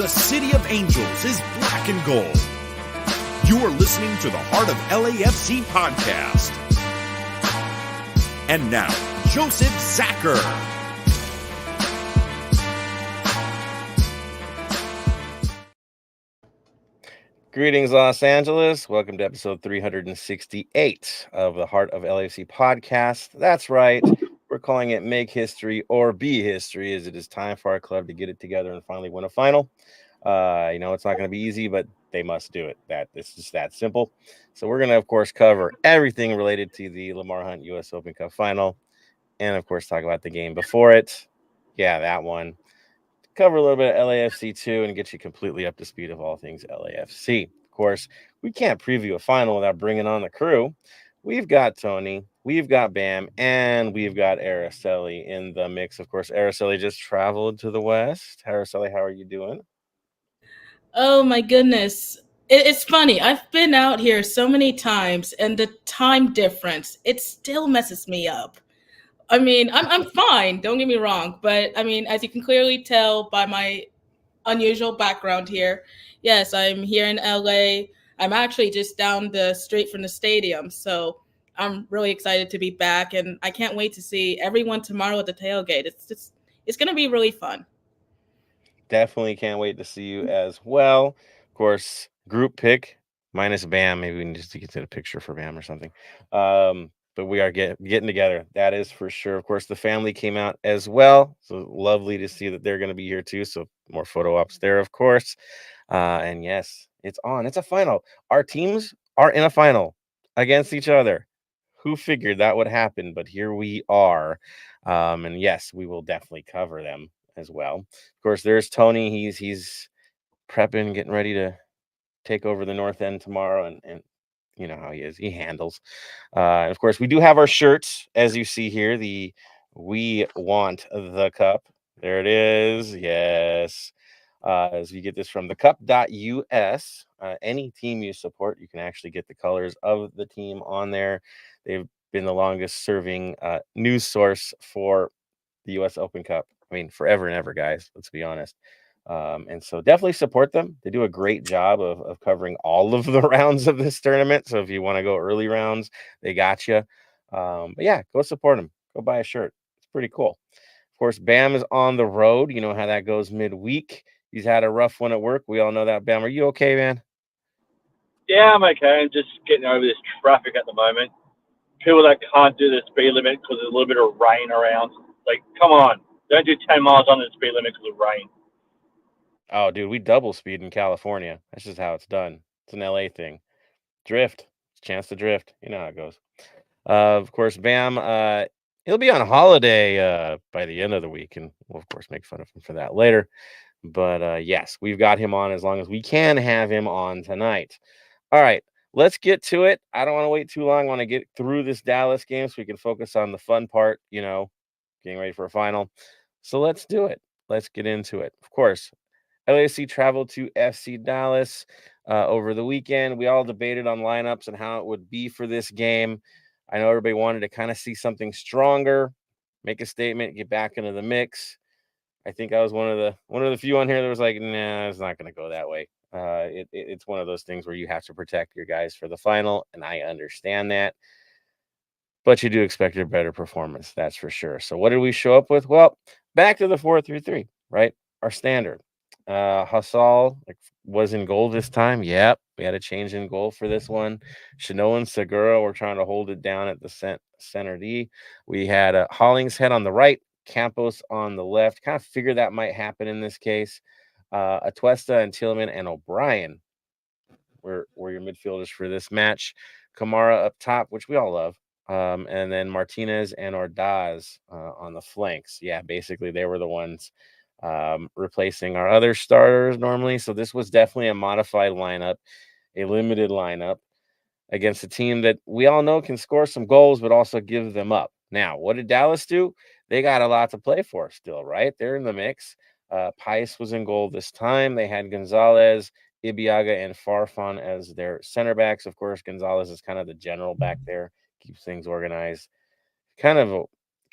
The City of Angels is black and gold. You are listening to the Heart of LAFC podcast. And now, Joseph Zacher. Greetings, Los Angeles. Welcome to episode 368 of the Heart of LAFC podcast. That's right. We're calling it Make History or Be History, as it is time for our club to get it together and finally win a final. It's not going to be easy, but they must do it. It's just that simple. So we're going to, of course, cover everything related to the Lamar Hunt U.S. Open Cup final, and of course, talk about the game before it. Yeah, that one. Cover a little bit of LAFC too, and get you completely up to speed of all things LAFC. Of course, we can't preview a final without bringing on the crew. We've got Tony, we've got Bam, and we've got Araceli in the mix. Of course, Araceli just traveled to the West. Araceli, how are you doing? Oh my goodness. It's funny. I've been out here so many times and the time difference, it still messes me up. I mean, I'm fine, don't get me wrong, but I mean, as you can clearly tell by my unusual background here, yes, I'm here in LA. I'm actually just down the street from the stadium, so I'm really excited to be back and I can't wait to see everyone tomorrow at the tailgate. It's going to be really fun. Definitely can't wait to see you as well. Of course, group pick minus Bam. Maybe we need to get to the picture for Bam or something. But we are getting together. That is for sure. Of course, the family came out as well. So lovely to see that they're going to be here too. So more photo ops there, of course. And yes, it's on. It's a final. Our teams are in a final against each other. Who figured that would happen? But here we are. And yes, we will definitely cover them as well. Of course, there's Tony. He's prepping, getting ready to take over the North End tomorrow, and you know how he is. He handles. Of course, we do have our shirts, as you see here. The We Want the Cup. There it is. Yes. As we get this from thecup.us, any team you support, you can actually get the colors of the team on there. They've been the longest serving news source for the U.S. Open Cup. I mean, forever and ever, guys. Let's be honest. And so definitely support them. They do a great job of covering all of the rounds of this tournament. So if you want to go early rounds, they got you. But yeah, go support them. Go buy a shirt. It's pretty cool. Of course, Bam is on the road. You know how that goes midweek. He's had a rough one at work. We all know that. Bam, are you okay, man? Yeah, I'm okay. I'm just getting over this traffic at the moment. People that can't do the speed limit because there's a little bit of rain around. Like, come on. Don't do 10 miles on the speed limit because of rain. Oh, dude, we double speed in California. That's just how it's done. It's an LA thing. Drift. Chance to drift. You know how it goes. Of course, Bam, he'll be on holiday by the end of the week, and we'll, of course, make fun of him for that later. But yes, we've got him on as long as we can have him on tonight. All right, let's get to it. I don't want to wait too long. I want to get through this Dallas game so we can focus on the fun part, getting ready for a final. So let's do it. Let's get into it. Of course, LAFC traveled to FC Dallas over the weekend. We all debated on lineups and how it would be for this game. I know everybody wanted to kind of see something stronger, make a statement, get back into the mix. I think I was one of the few on here that was like, nah, it's not going to go that way. It's one of those things where you have to protect your guys for the final, and I understand that. But you do expect a better performance, that's for sure. So what did we show up with? Well, back to the 4-3-3, right? Our standard. Hassal was in goal this time. Yep, we had a change in goal for this one. Chano and Segura were trying to hold it down at the center D. We had Hollingshead on the right, Campos on the left. Kind of figured that might happen in this case. Atuesta and Tillman and O'Brien were your midfielders for this match. Kamara up top, which we all love. And then Martinez and Ordaz on the flanks. Yeah, basically they were the ones replacing our other starters normally. So this was definitely a modified lineup, a limited lineup against a team that we all know can score some goals, but also give them up. Now, what did Dallas do? They got a lot to play for still, right? They're in the mix. Pais was in goal this time. They had Gonzalez, Ibiaga, and Farfan as their center backs. Of course, Gonzalez is kind of the general back there, keeps things organized. Kind of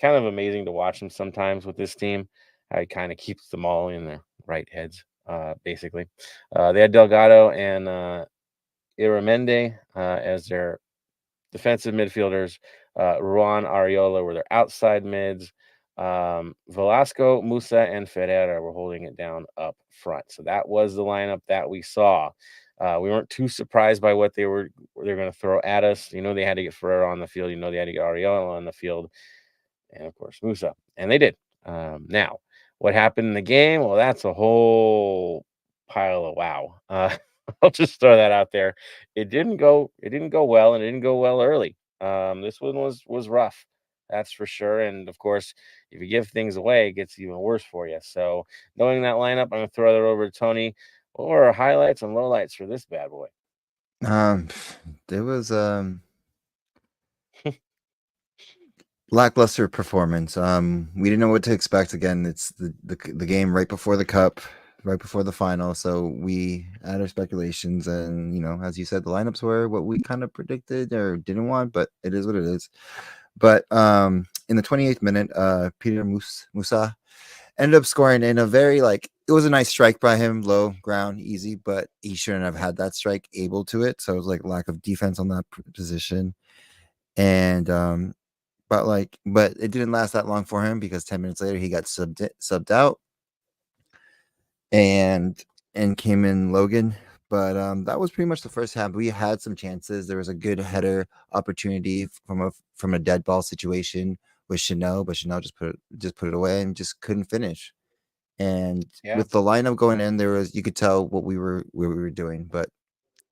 amazing to watch him sometimes with this team. How he kind of keeps them all in their right heads. basically. They had Delgado and Iramende as their defensive midfielders. Ruan Ariola were their outside mids. Velasco, Musa, and Ferreira were holding it down up front. So that was the lineup that we saw. We weren't too surprised by what they're going to throw at us. You know, they had to get Ferreira on the field. You know, they had to get Ariola on the field, and of course Musa, and they did. Now, what happened in the game? Well, that's a whole pile of wow. I'll just throw that out there. It didn't go. It didn't go well, and it didn't go well early. This one was rough, that's for sure. And of course, if you give things away, it gets even worse for you. So, knowing that lineup, I'm gonna throw that over to Tony. What were our highlights and lowlights for this bad boy? There was lackluster performance. We didn't know what to expect. Again, it's the game right before the cup, right before the final. So we had our speculations, and as you said, the lineups were what we kind of predicted or didn't want, but it is what it is. But in the 28th minute, Peter Musa ended up scoring in a very it was a nice strike by him, low ground, easy, but he shouldn't have had that strike able to it. So it was like lack of defense on that position. And but it didn't last that long for him because 10 minutes later he got subbed out and came in Logan. But that was pretty much the first half. We had some chances. There was a good header opportunity from a dead ball situation with Chanel, but Chanel just put it away and just couldn't finish. And with the lineup going in, you could tell what we were doing. But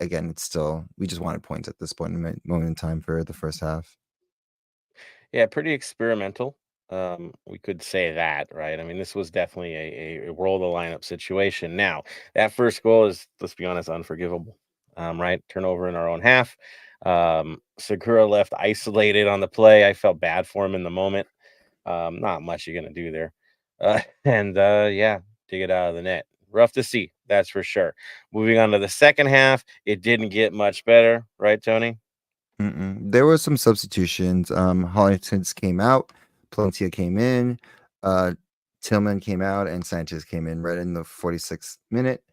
again, it's still, we just wanted points at this moment in time for the first half. Yeah, pretty experimental. We could say that, right? I mean, this was definitely a roll the lineup situation. Now, that first goal is, let's be honest, unforgivable. Right? Turnover in our own half. Segura left isolated on the play. I felt bad for him in the moment. Not much you're gonna do there. And yeah, dig it out of the net. Rough to see, that's for sure. Moving on to the second half, it didn't get much better, right, Tony? There were some substitutions. Hollington came out, Palencia came in, Tillman came out, and Sanchez came in right in the 46th minute.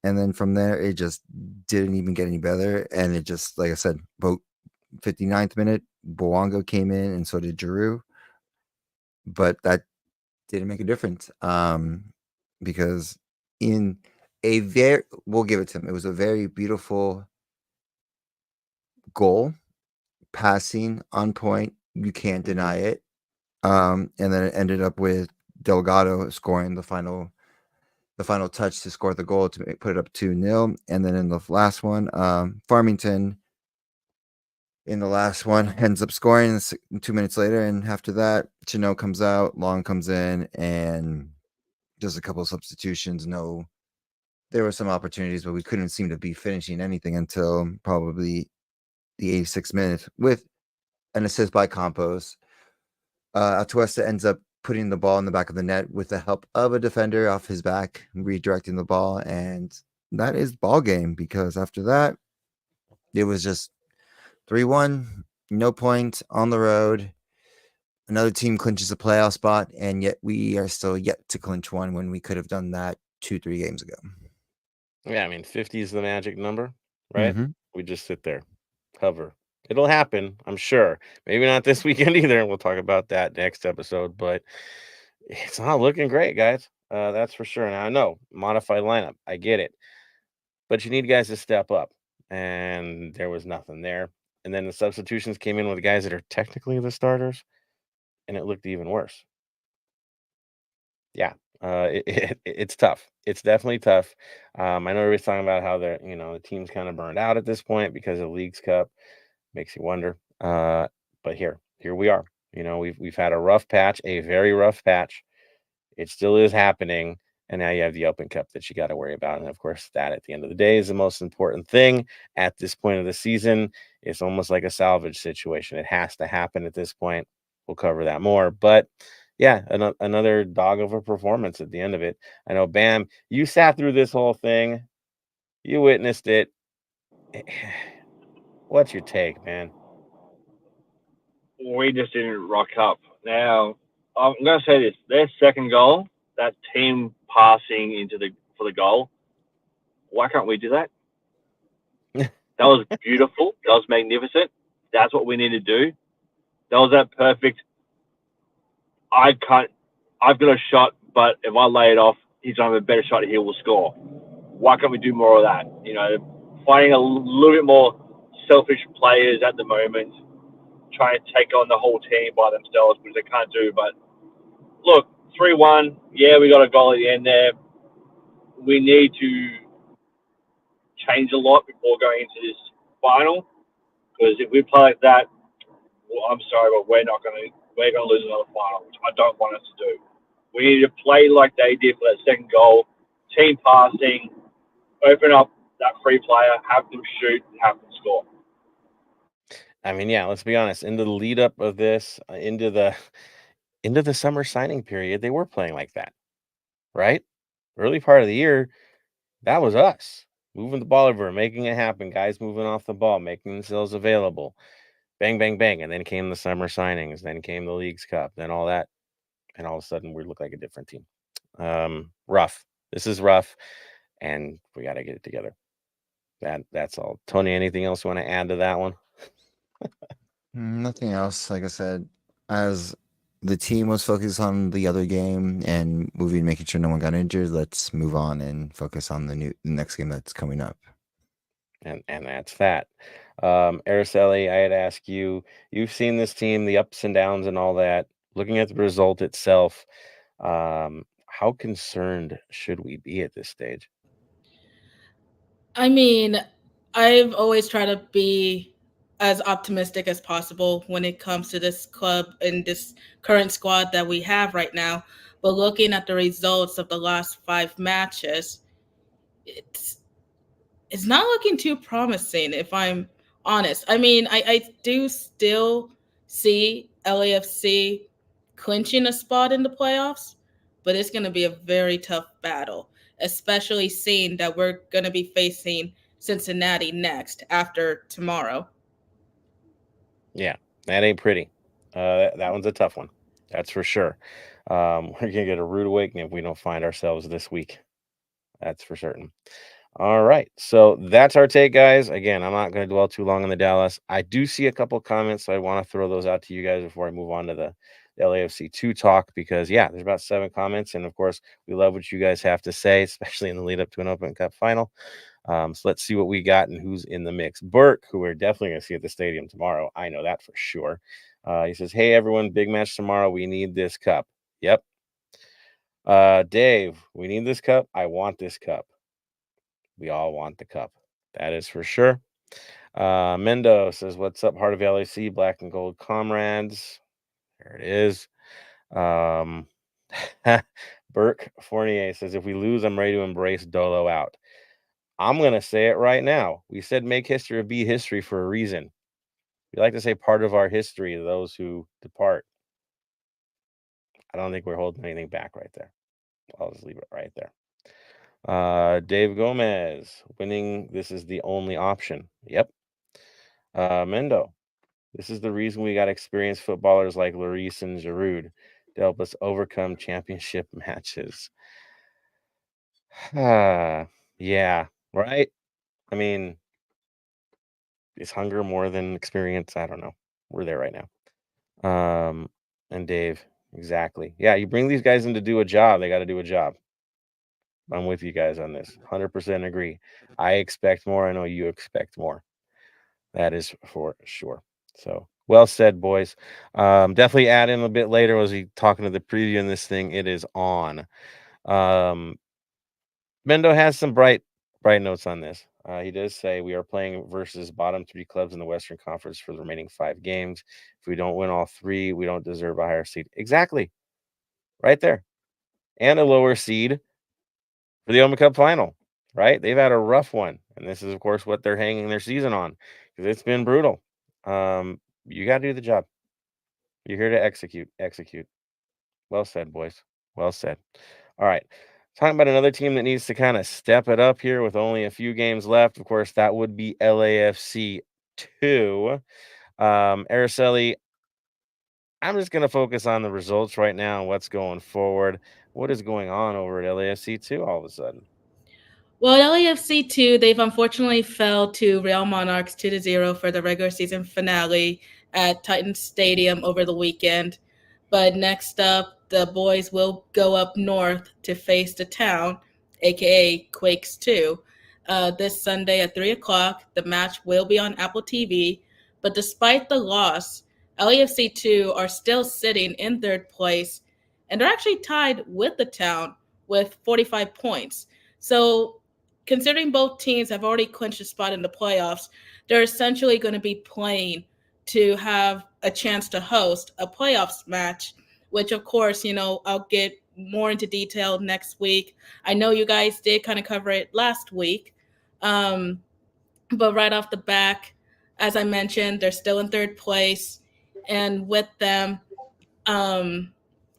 And then from there, it just didn't even get any better. And it just, like I said, about 59th minute, Bowango came in, and so did Giroux. But that didn't make a difference because we'll give it to him. It was a very beautiful goal. Passing on point, you can't deny it. And then it ended up with Delgado scoring the final touch to score the goal to put it up 2-0. And then in the last one, Farmington in the last one ends up scoring 2 minutes later. And after that, Chino comes out, Long comes in, and just a couple of substitutions. There were some opportunities, but we couldn't seem to be finishing anything until probably the 86th minute with an assist by Campos. Atuesta ends up putting the ball in the back of the net with the help of a defender off his back, redirecting the ball. And that is ball game, because after that, it was just 3-1, no point on the road. Another team clinches a playoff spot, and yet we are still yet to clinch one when we could have done that 2-3 games ago. Yeah, I mean, 50 is the magic number, right? Mm-hmm. We just sit there, hover. It'll happen, I'm sure. Maybe not this weekend either. We'll talk about that next episode, but it's not looking great, guys. That's for sure. Now, I know, modified lineup. I get it. But you need guys to step up, and there was nothing there. And then the substitutions came in with guys that are technically the starters, and it looked even worse. Yeah, it's tough. It's definitely tough. I know everybody's talking about how the team's kind of burned out at this point because of Leagues Cup. Makes you wonder. But here we are. We've had a rough patch, a very rough patch. It still is happening, and now you have the Open Cup that you got to worry about. And of course, that at the end of the day is the most important thing at this point of the season. It's almost like a salvage situation. It has to happen at this point. We'll cover that more, but yeah, another dog of a performance at the end of it. I know, Bam, you sat through this whole thing. You witnessed it. What's your take, man? We just didn't rock up. Now, I'm going to say this. Their second goal, that team passing into the for the goal. Why can't we do that? That was beautiful. That was magnificent. That's what we need to do. That was that perfect. I've got a shot, but if I lay it off, he's going to have a better shot. He will score. Why can't we do more of that? Finding a little bit more selfish players at the moment, trying to take on the whole team by themselves, which they can't do. But look, 3-1. Yeah, we got a goal at the end there. We need to change a lot before going into this final, because if we play like that, well, I'm sorry, but we're going to lose another final, which I don't want us to do. We need to play like they did for that second goal, team passing, open up that free player, have them shoot, have them score. I mean, yeah, let's be honest. Into the lead up of this, into the summer signing period, they were playing like that, right? Early part of the year, that was us moving the ball over, making it happen. Guys moving off the ball, making themselves available. Bang, bang, bang. And then came the summer signings. Then came the Leagues Cup. Then all that. And all of a sudden, we look like a different team. Rough. This is rough. And we got to get it together. That's all. Tony, anything else you want to add to that one? Nothing else. Like I said, as the team was focused on the other game and making sure no one got injured, let's move on and focus on the next game that's coming up. And that's that. Araceli, I had asked you, you've seen this team, the ups and downs and all that. Looking at the result itself, how concerned should we be at this stage? I mean, I've always tried to be as optimistic as possible when it comes to this club and this current squad that we have right now. But looking at the results of the last 5 matches, it's not looking too promising, if I'm honest. I mean, I do still see LAFC clinching a spot in the playoffs, but it's going to be a very tough battle, especially seeing that we're going to be facing Cincinnati next after tomorrow. Yeah, that ain't pretty. That one's a tough one. That's for sure. We're going to get a rude awakening if we don't find ourselves this week. That's for certain. All right. So that's our take, guys. Again, I'm not going to dwell too long on the Dallas. I do see a couple comments, so I want to throw those out to you guys before I move on to the LAFC 2 talk, because, yeah, there's about 7 comments. And, of course, we love what you guys have to say, especially in the lead up to an Open Cup final. So let's see what we got and who's in the mix. Burke, who we're definitely going to see at the stadium tomorrow. I know that for sure. He says, hey, everyone, big match tomorrow. We need this cup. Yep. Dave, we need this cup. I want this cup. We all want the cup. That is for sure. Mendo says, what's up, Heart of LAC, black and gold comrades? There it is. Burke Fournier says, if we lose, I'm ready to embrace Dolo out. I'm going to say it right now. We said make history or be history for a reason. We like to say part of our history, those who depart. I don't think we're holding anything back right there. I'll just leave it right there. Dave Gomez, winning, this is the only option. Yep. Mendo, this is the reason we got experienced footballers like Lloris and Giroud to help us overcome championship matches. Yeah, right? I mean, is hunger more than experience? I don't know. We're there right now. And Dave, exactly. Yeah, you bring these guys in to do a job, they got to do a job. I'm with you guys on this. 100% agree. I expect more. I know you expect more. That is for sure. So well said, boys. Definitely add in a bit later as we talking to the preview in this thing. It is on. Mendo has some bright notes on this. He does say we are playing versus bottom 3 clubs in the Western Conference for the remaining 5 games. If we don't win all 3, we don't deserve a higher seed. Exactly. Right there. And a lower seed for the Open Cup final, right? They've had a rough one. And this is, of course, what they're hanging their season on, because it's been brutal. You got to do the job. You're here to execute. Well said, boys. Well said. All right. Talking about another team that needs to kind of step it up here with only a few games left. Of course, that would be LAFC 2. Araceli, I'm just going to focus on the results right now and what's going forward. What is going on over at LAFC 2 all of a sudden? Well, LAFC 2, they've unfortunately fell to Real Monarchs 2-0 for the regular season finale at Titan Stadium over the weekend. But next up, the boys will go up north to face the town, aka Quakes 2. This Sunday at 3 o'clock, the match will be on Apple TV. But despite the loss, LAFC 2 are still sitting in third place, and they're actually tied with the town with 45 points. So considering both teams have already clinched a spot in the playoffs, they're essentially going to be playing to have a chance to host a playoffs match, which of course, I'll get more into detail next week. I know you guys did kind of cover it last week. But right off the back, as I mentioned, they're still in third place. And with them,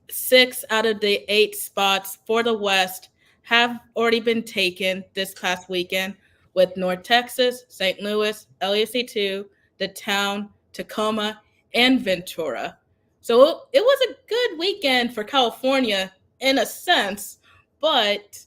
6 out of the 8 spots for the West have already been taken this past weekend, with North Texas, St. Louis, LAFC2, the town, Tacoma, and Ventura. So it was a good weekend for California in a sense, but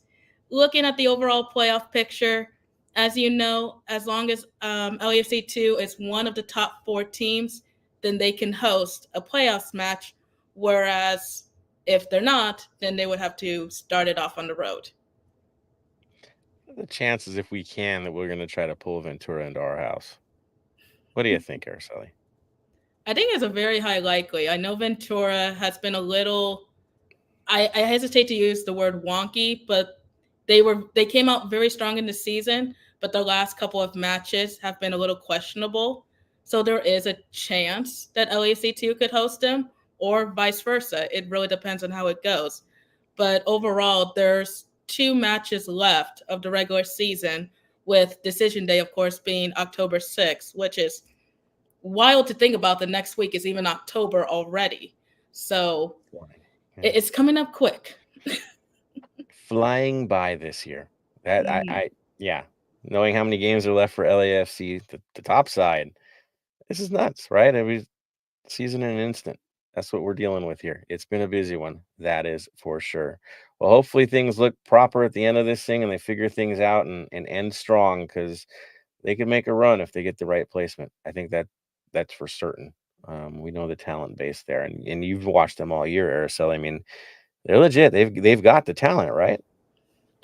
looking at the overall playoff picture, as you know, as long as LAFC2 is one of the top 4 teams, then they can host a playoffs match, whereas if they're not, then they would have to start it off on the road. The chances, if we can, that we're going to try to pull Ventura into our house. What do you think, Araceli? I think it's a very high likely. I know Ventura has been a little, I hesitate to use the word wonky, but they came out very strong in the season, but the last couple of matches have been a little questionable. So there is a chance that LAC2 could host them, or vice versa. It really depends on how it goes. But overall, there's 2 matches left of the regular season, with decision day, of course, being October 6th, which is wild to think about. The next week is even October already. So it's coming up quick. Flying by this year. That yeah. Knowing how many games are left for LAFC, the top side, this is nuts, right? Every season in an instant. That's what we're dealing with here. It's been a busy one, that is for sure. Well, hopefully things look proper at the end of this thing and they figure things out and end strong, because they could make a run if they get the right placement. I think that's for certain. We know the talent base there, and you've watched them all year, Araceli. I mean, they're legit. They've got the talent, right?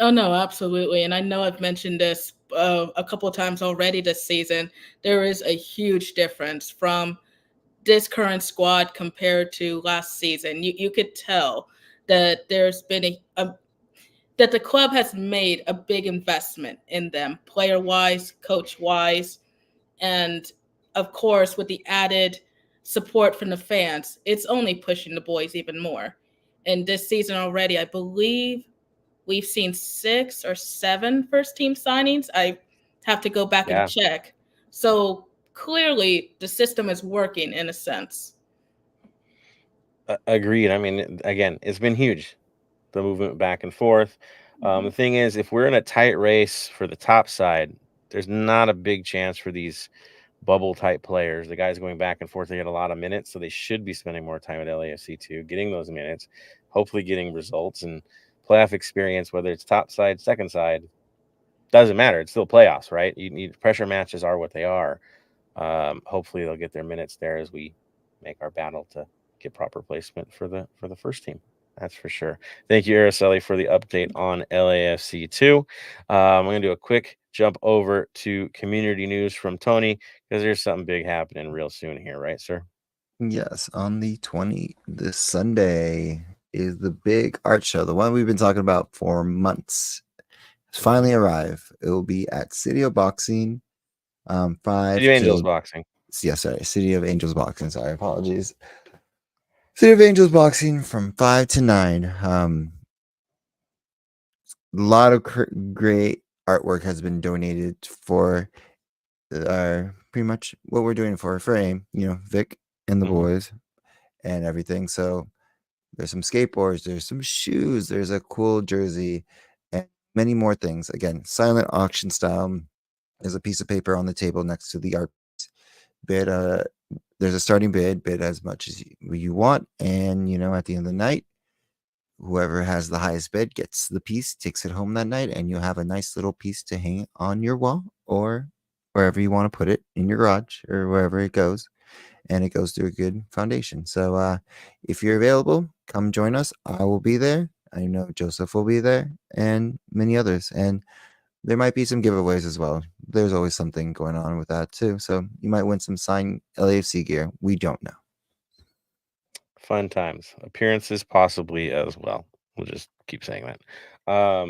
Oh, no, absolutely. And I know I've mentioned this a couple of times already this season. There is a huge difference from this current squad compared to last season. You could tell that there's been that the club has made a big investment in them, player-wise, coach-wise, and of course, with the added support from the fans, it's only pushing the boys even more. And this season already, I believe we've seen 6 or 7 first-team signings. I have to go back and check. So clearly, the system is working in a sense. Agreed. I mean, again, it's been huge, the movement back and forth. The thing is, if we're in a tight race for the top side, there's not a big chance for these bubble type players. The guys going back and forth, they get a lot of minutes, so they should be spending more time at LAFC2, getting those minutes, hopefully getting results and playoff experience, whether it's top side, second side, doesn't matter. It's still playoffs, right? You need pressure matches are what they are. Hopefully they'll get their minutes there as we make our battle to get proper placement for the first team. That's for sure. Thank you, Araceli, for the update on LAFC2. I'm going to do a quick jump over to community news from Tony, because there's something big happening real soon here, right, sir? Yes, on the 20th, this Sunday, is the big art show, the one we've been talking about for months. It's finally arrived. It will be at City of Boxing, 5 City of Angels Boxing. Yeah, sorry, City of Angels Boxing. Sorry, apologies. City of Angels Boxing from 5 to 9. A lot of great artwork has been donated for pretty much what we're doing for AIM, Vic and the boys and everything. So there's some skateboards, there's some shoes, there's a cool jersey, and many more things. Again, silent auction style. There's a piece of paper on the table next to the art bid. There's a starting bid as much as you want, and at the end of the night, whoever has the highest bid gets the piece, takes it home that night, and you'll have a nice little piece to hang on your wall or wherever you want to put it, in your garage or wherever it goes. And it goes to a good foundation. So if you're available, come join us. I will be there. I know Joseph will be there, and many others. And there might be some giveaways as well. There's always something going on with that too. So you might win some signed LAFC gear. We don't know. Fun times. Appearances possibly as well. We'll just keep saying that.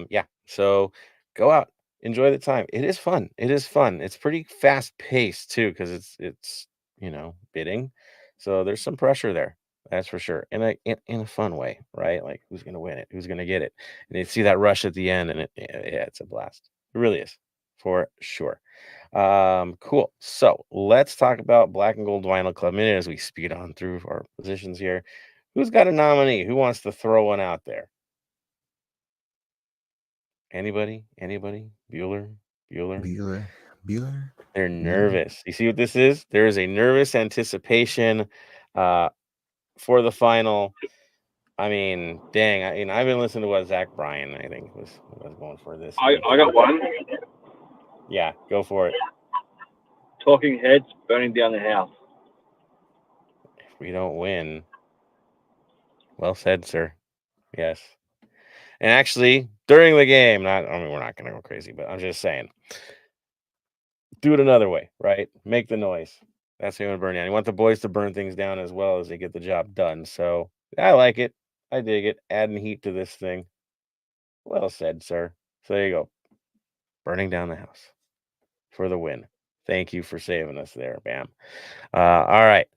Yeah. So go out, enjoy the time. It is fun. It is fun. It's pretty fast paced too, because it's bidding. So there's some pressure there. That's for sure. In a fun way, right? Like who's gonna win it? Who's gonna get it? And you see that rush at the end, and it's a blast. It really is, for sure. Cool. So let's talk about Black and Gold Vinyl Club minute as we speed on through our positions here. Who's got a nominee? Who wants to throw one out there? Anybody? Anybody? Bueller? Bueller. They're nervous. You see what this is? There is a nervous anticipation for the final. I mean, dang. I've been listening to what Zach Bryan, I think, was going for this. I got one. Yeah, go for it. Talking Heads burning down the house. If we don't win, well said, sir. Yes. And actually, during the game, we're not going to go crazy, but I'm just saying, do it another way, right? Make the noise. That's how you want to burn down. You want the boys to burn things down as well as they get the job done. So I like it. I dig it. Adding heat to this thing. Well said, sir. So there you go. Burning down the house for the win. Thank you for saving us there, Bam. All right.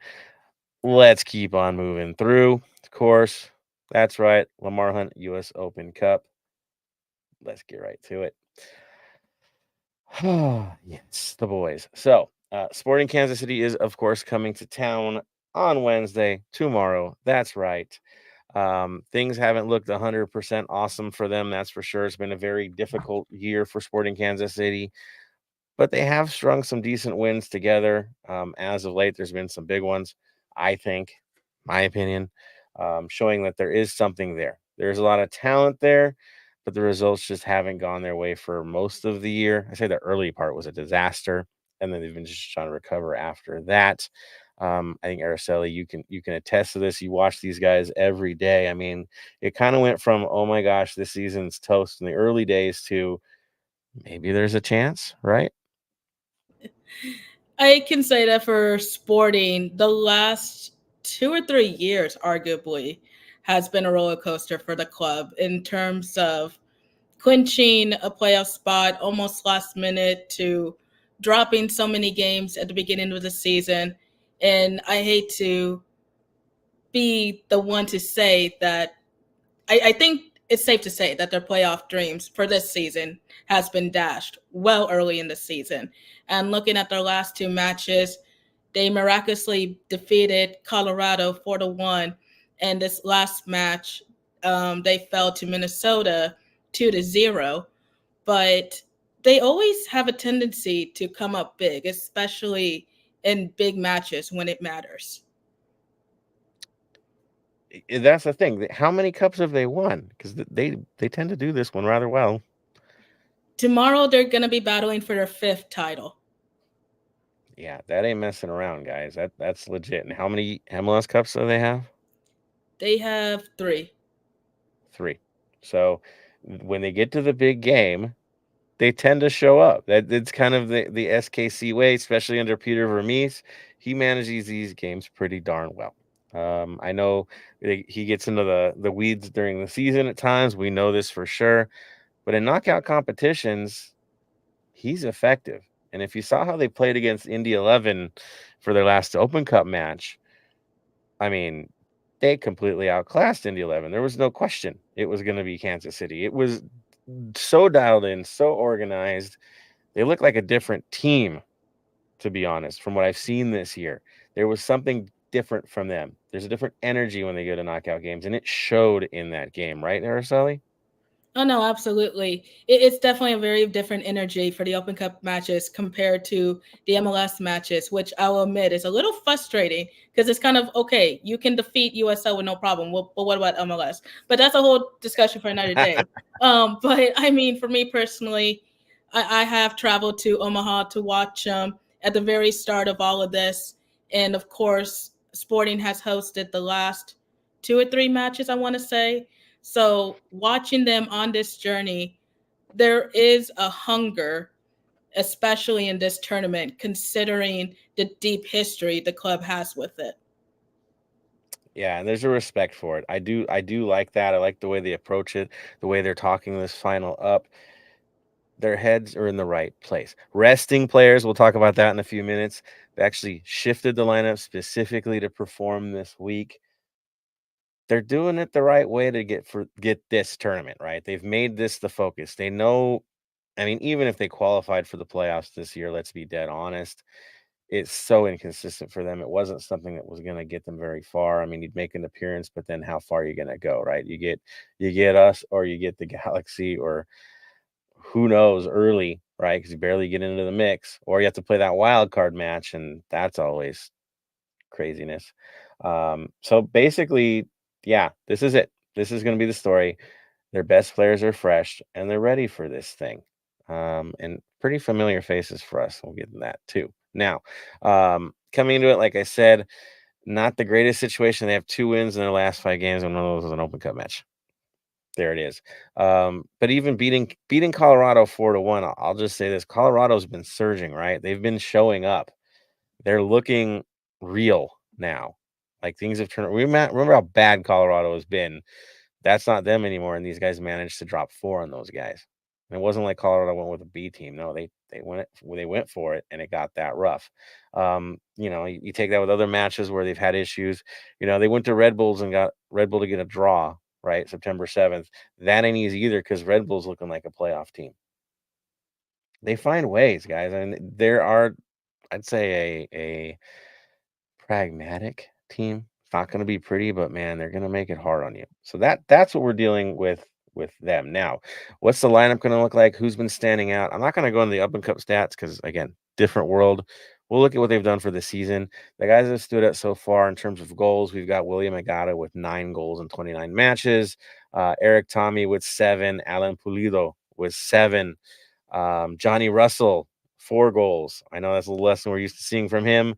Let's keep on moving through. Of course, that's right. Lamar Hunt U.S. Open Cup. Let's get right to it. Yes, the boys. So, Sporting Kansas City is, of course, coming to town on Wednesday, tomorrow. That's right. Things haven't looked 100% awesome for them. That's for sure. It's been a very difficult year for Sporting Kansas City, but they have strung some decent wins together. As of late, there's been some big ones, I think, my opinion, showing that there is something there. There's a lot of talent there, but the results just haven't gone their way for most of the year. I say the early part was a disaster, and then they've been just trying to recover after that. I think Araceli, you can attest to this. You watch these guys every day. I mean, it kind of went from, oh my gosh, this season's toast in the early days to maybe there's a chance, right? I can say that for Sporting, the last 2 or 3 years, arguably, has been a roller coaster for the club in terms of clinching a playoff spot almost last minute to dropping so many games at the beginning of the season. And I hate to be the one to say that I think it's safe to say that their playoff dreams for this season has been dashed well early in the season. And looking at their last 2 matches, they miraculously defeated Colorado 4-1. And this last match, they fell to Minnesota 2-0. But they always have a tendency to come up big, especially in big matches when it matters. That's the thing. How many cups have they won? Because they tend to do this one rather well. Tomorrow, they're going to be battling for their 5th title. Yeah, that ain't messing around, guys. That's legit. And how many MLS Cups do they have? They have 3. 3. So when they get to the big game, they tend to show up. It's kind of the SKC way, especially under Peter Vermees. He manages these games pretty darn well. I know he gets into the weeds during the season at times. We know this for sure. But in knockout competitions, he's effective. And if you saw how they played against Indy 11 for their last Open Cup match, I mean, they completely outclassed Indy 11. There was no question it was going to be Kansas City. It was so dialed in, so organized. They look like a different team, to be honest, from what I've seen this year. There was something different from them. There's a different energy when they go to knockout games, and it showed in that game, right, Araceli? Oh no, absolutely. It's definitely a very different energy for the Open Cup matches compared to the MLS matches, which I'll admit is a little frustrating because it's kind of okay. You can defeat USL with no problem. Well, but what about MLS? But that's a whole discussion for another day. But I mean, for me personally, I have traveled to Omaha to watch at the very start of all of this, and of course, Sporting has hosted the last 2 or 3 matches, I want to say. So watching them on this journey, there is a hunger, especially in this tournament, considering the deep history the club has with it. Yeah, and there's a respect for it. I do like that. I like the way they approach it, the way they're talking this final up. Their heads are in the right place. Resting players, we'll talk about that in a few minutes. They actually shifted the lineup specifically to perform this week. They're doing it the right way to get this tournament, right? They've made this the focus. They know, I mean, even if they qualified for the playoffs this year, let's be dead honest, it's so inconsistent for them. It wasn't something that was going to get them very far. I mean, you'd make an appearance, but then how far are you going to go, right? You get us or you get the Galaxy or who knows early, right? Because you barely get into the mix, or you have to play that wild card match, and that's always craziness. So basically, yeah, this is it. This is going to be the story. Their best players are fresh and they're ready for this thing. And pretty familiar faces for us. We'll get to that too. Now, coming into it, like I said, not the greatest situation. They have 2 wins in their last 5 games, and one of those is an Open Cup match. There it is. But even beating Colorado 4-1, I'll just say this: Colorado's been surging, right? They've been showing up. They're looking real now. Like things have turned. Remember how bad Colorado has been. That's not them anymore, and these guys managed to drop 4 on those guys. And it wasn't like Colorado went with a B team. No, they went for it, and it got that rough. You take that with other matches where they've had issues. They went to Red Bulls and got Red Bull to get a draw, right? September 7th. That ain't easy either because Red Bull's looking like a playoff team. They find ways, guys. I mean, there are, I'd say, a pragmatic team. It's not going to be pretty, but man, they're going to make it hard on you. So that's what we're dealing with them. Now, what's the lineup going to look like? Who's been standing out? I'm not going to go into the Up and Cup stats because again, different world. We'll look at what they've done for the season. The guys that stood out so far in terms of goals, we've got William Agata with 9 goals in 29 matches, Eric Tommy with 7, Alan Pulido with 7, Johnny Russell 4 goals. I know that's a little less than we're used to seeing from him,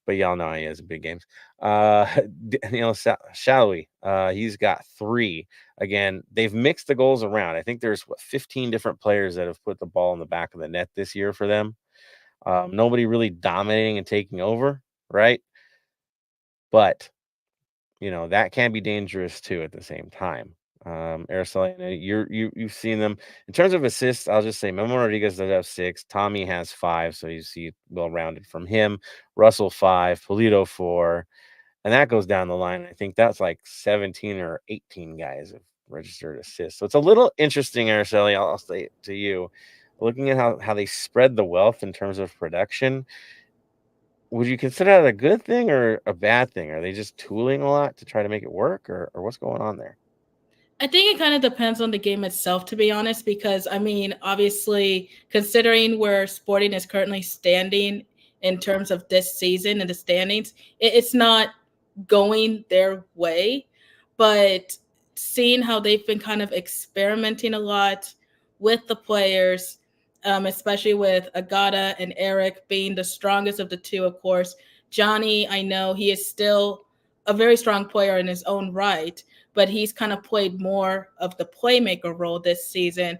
but y'all know he has big games. Daniel Shallowy, he's got 3. Again, they've mixed the goals around. I think there's 15 different players that have put the ball in the back of the net this year for them. Nobody really dominating and taking over, right? But that can be dangerous too at the same time. Araceli, you've seen them in terms of assists. I'll just say Memo Rodriguez does have 6. Tommy has 5, so you see well rounded from him. Russell 5, Polito 4, and that goes down the line. I think that's like 17 or 18 guys have registered assists. So it's a little interesting, Araceli. I'll say it to you, looking at how they spread the wealth in terms of production. Would you consider that a good thing or a bad thing? Are they just tooling a lot to try to make it work, or what's going on there? I think it kind of depends on the game itself, to be honest, because I mean, obviously, considering where Sporting is currently standing in terms of this season and the standings, it's not going their way. But seeing how they've been kind of experimenting a lot with the players, especially with Agata and Eric being the strongest of the two, of course. Johnny, I know he is still a very strong player in his own right, but he's kind of played more of the playmaker role this season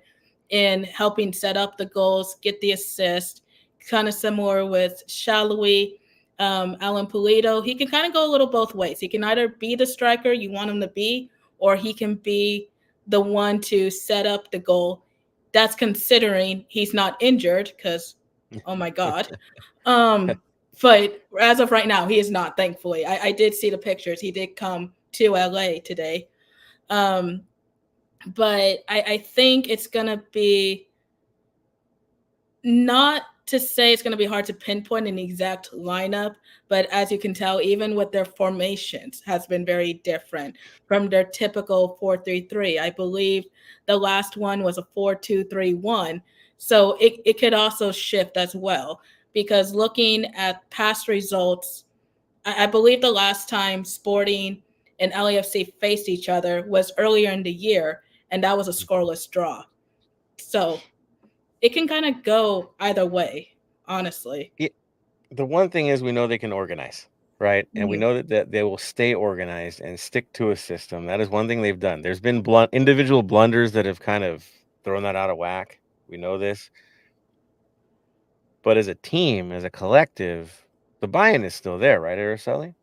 in helping set up the goals, get the assist, kind of similar with Shallowy, Alan Pulido. He can kind of go a little both ways. He can either be the striker you want him to be, or he can be the one to set up the goal. That's considering he's not injured because, oh my God. But as of right now, he is not, thankfully. I did see the pictures. He did come to LA today. But I think it's going to be not to say it's going to be hard to pinpoint an exact lineup, but as you can tell, even with their formations has been very different from their typical 4-3-3. I believe the last one was a 4-2-3-1. So it could also shift as well, because looking at past results, I believe the last time Sporting and LAFC faced each other was earlier in the year, and that was a scoreless draw. So it can kind of go either way, honestly. The one thing is we know they can organize, right? And we know that they will stay organized and stick to a system. That is one thing they've done. There's been individual blunders that have kind of thrown that out of whack. We know this. But as a team, as a collective, the buy-in is still there, right, Araceli?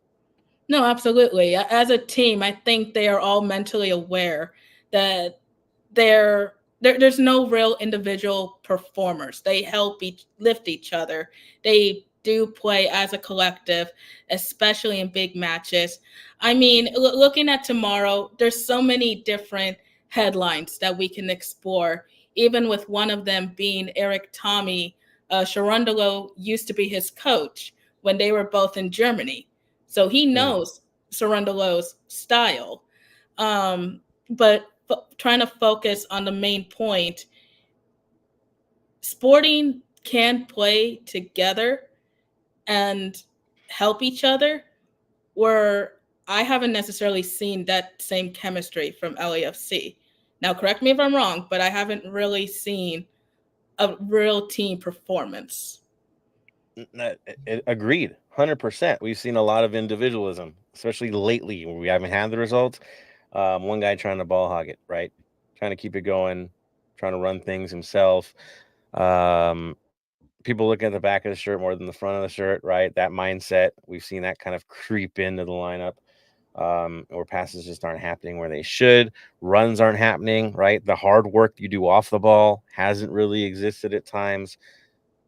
No, absolutely. As a team, I think they are all mentally aware that there's no real individual performers. They help lift each other. They do play as a collective, especially in big matches. I mean, looking at tomorrow, there's so many different headlines that we can explore, even with one of them being Eric Tommy. Sharundalo used to be his coach when they were both in Germany. So he knows Sharundalo's style. But trying to focus on the main point, Sporting can play together and help each other, where I haven't necessarily seen that same chemistry from LAFC. Now, correct me if I'm wrong, but I haven't really seen a real team performance. Agreed, 100%. We've seen a lot of individualism, especially lately when we haven't had the results. One guy trying to ball hog it, right? Trying to keep it going, trying to run things himself. People looking at the back of the shirt more than the front of the shirt, right? That mindset, we've seen that kind of creep into the lineup, where passes just aren't happening where they should. Runs aren't happening, right? The hard work you do off the ball hasn't really existed at times.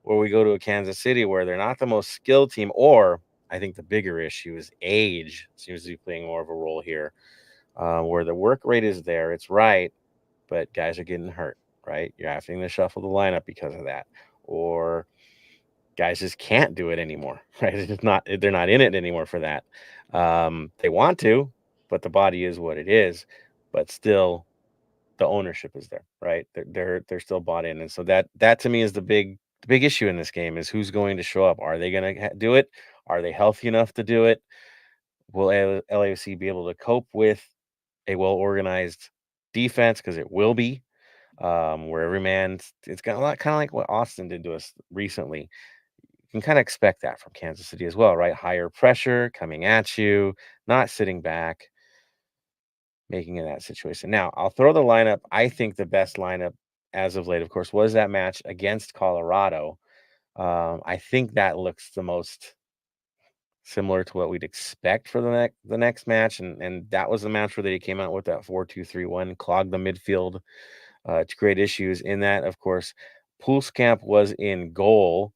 Where we go to a Kansas City where they're not the most skilled team, or I think the bigger issue is age seems to be playing more of a role here, where the work rate is there. It's right, but guys are getting hurt, right? You're having to shuffle the lineup because of that, or guys just can't do it anymore, right? They're not in it anymore for that. They want to, but the body is what it is. But still, the ownership is there, right? They're still bought in, and so that to me is the big issue in this game is who's going to show up. Are they going to do it? Are they healthy enough to do it? Will LAFC be able to cope with a well-organized defense? Because it will be, where every man, it's got a lot, kind of like what Austin did to us recently. You can kind of expect that from Kansas City as well, right? Higher pressure coming at you, not sitting back, making it that situation. Now, I'll throw the lineup. I think the best lineup as of late, of course, was that match against Colorado. I think that looks the most similar to what we'd expect for the next match, and that was the match where they came out with that 4-2-3-1, clogged the midfield to create issues. In that, of course, Poolskamp was in goal.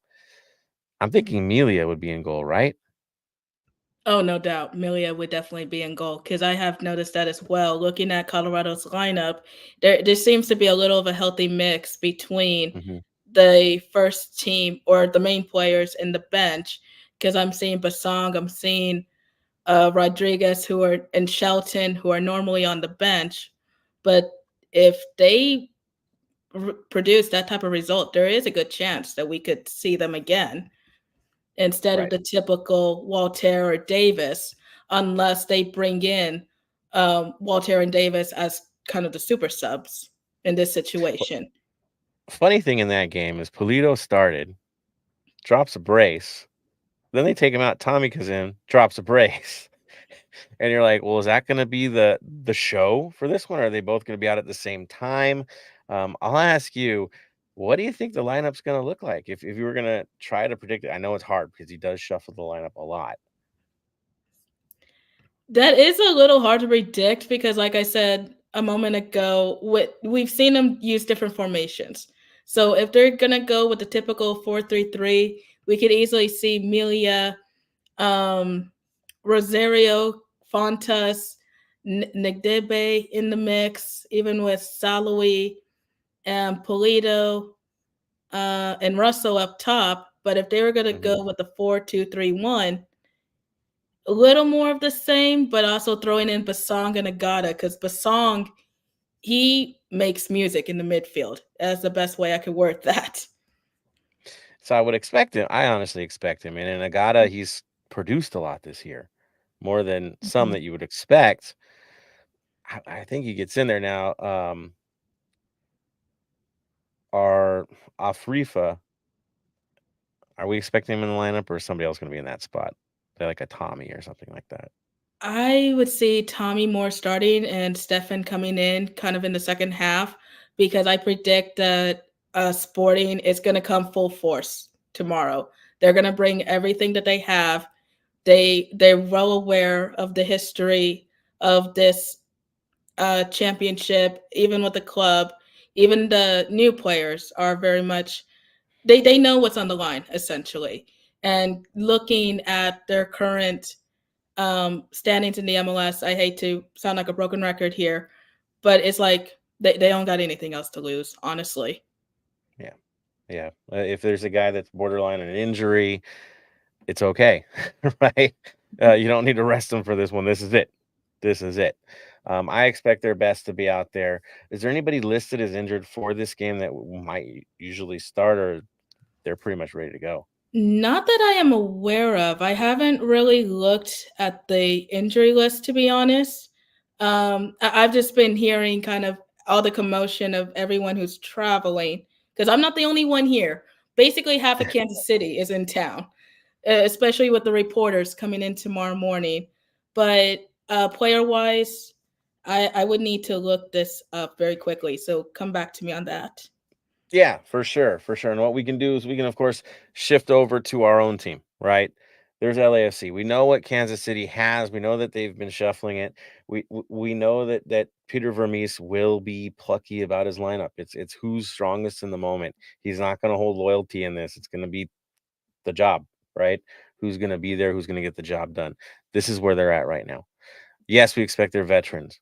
I'm thinking Melia would be in goal, right? Oh, no doubt. Melia would definitely be in goal, because I have noticed that as well. Looking at Colorado's lineup, there seems to be a little of a healthy mix between the first team or the main players in the bench, because I'm seeing Basong, I'm seeing Rodriguez and Shelton, who are normally on the bench. But if they produce that type of result, there is a good chance that we could see them again instead of the typical Walter or Davis, unless they bring in Walter and Davis as kind of the super subs in this situation. Funny thing in that game is Pulido started, drops a brace, then they take him out. Tommy comes in, drops a brace. And you're like, well, is that going to be the show for this one? Or are they both going to be out at the same time? I'll ask you, what do you think the lineup's going to look like? If you were going to try to predict it, I know it's hard because he does shuffle the lineup a lot. That is a little hard to predict because, like I said a moment ago, we've seen them use different formations. So if they're going to go with the typical 4-3-3, we could easily see Melia, Rosario, Fontas, Ngdebe in the mix, even with Salawi and Polito. and Russell up top. But if they were going to go with the 4-2-3-1, a little more of the same, but also throwing in Basong and Agata, because Basong, he makes music in the midfield. That's the best way I could word that. So I would expect him. I honestly expect him. And in Agata, he's produced a lot this year, more than some that you would expect. I think he gets in there now. Our Afrifa, are we expecting him in the lineup, or is somebody else going to be in that spot? They're like a Tommy or something like that. I would see Tommy Moore starting and Stefan coming in kind of in the second half, because I predict that Sporting is going to come full force tomorrow. They're going to bring everything that they have. They're well aware of the history of this championship, even with the club. Even the new players are very much, they know what's on the line, essentially. And looking at their current standings in the MLS, I hate to sound like a broken record here, but it's like they don't got anything else to lose, honestly. Yeah. If there's a guy that's borderline an injury, it's okay, right? You don't need to rest them for this one. This is it. I expect their best to be out there. Is there anybody listed as injured for this game that might usually start, or they're pretty much ready to go? Not that I am aware of. I haven't really looked at the injury list, to be honest. I've just been hearing kind of all the commotion of everyone who's traveling, because I'm not the only one here. Basically, half of Kansas City is in town, especially with the reporters coming in tomorrow morning. But player-wise, I would need to look this up very quickly. So come back to me on that. Yeah, for sure. And what we can do is we can, of course, shift over to our own team, right? There's LAFC. We know what Kansas City has. We know that they've been shuffling it. We know that Peter Vermees will be plucky about his lineup. It's who's strongest in the moment. He's not going to hold loyalty in this. It's going to be the job, right? Who's going to be there? Who's going to get the job done? This is where they're at right now. Yes, we expect their veterans,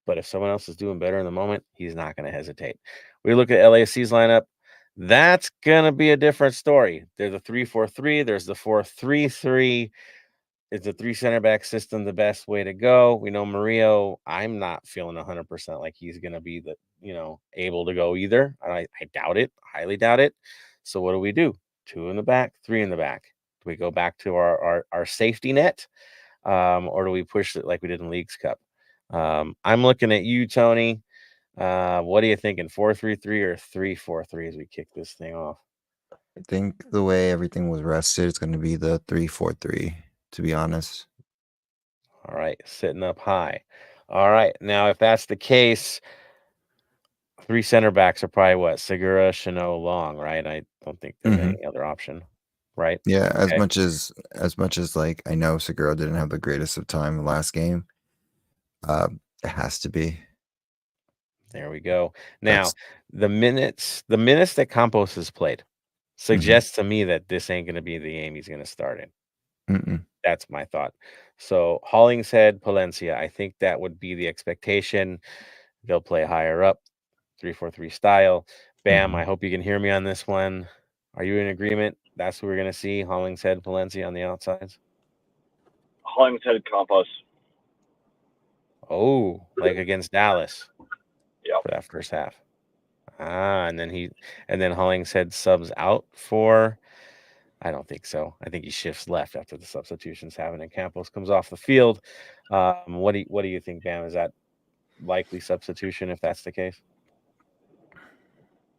but if someone else is doing better in the moment, he's not going to hesitate. We look at LAFC's lineup. That's going to be a different story. There's the 3-4-3. There's the 4-3-3. Is the 3 center back system the best way to go? We know Murillo, I'm not feeling 100% like he's going to be able to go either. I doubt it. Highly doubt it. So what do? 2 in the back, 3 in the back. Do we go back to our safety net? Or do we push it like we did in Leagues Cup? I'm looking at you, Tony. What are you thinking? 4-3-3 or 3-4-3 as we kick this thing off? I think the way everything was rested, it's going to be the 3-4-3, to be honest. All right, sitting up high. All right, now if that's the case, 3 center backs are probably what? Segura, Chanot, Long, right? I don't think there's any other option, right? Yeah, Okay. as much as like I know Segura didn't have the greatest of time last game. It has to be. There we go. Now, the minutes that Campos has played suggests to me that this ain't going to be the game he's going to start in. That's my thought. So Hollingshead, Palencia, I think that would be the expectation. They'll play higher up, 3-4-3 style. Bam, I hope you can hear me on this one. Are you in agreement? That's what we're going to see, Hollingshead, Palencia on the outsides? Hollingshead, Campos. Oh, like against Dallas. Yeah. For that first half. And then Hollingshead subs out for, I don't think so. I think he shifts left after the substitutions happen and Campos comes off the field. What do you think, Bam? Is that likely substitution if that's the case?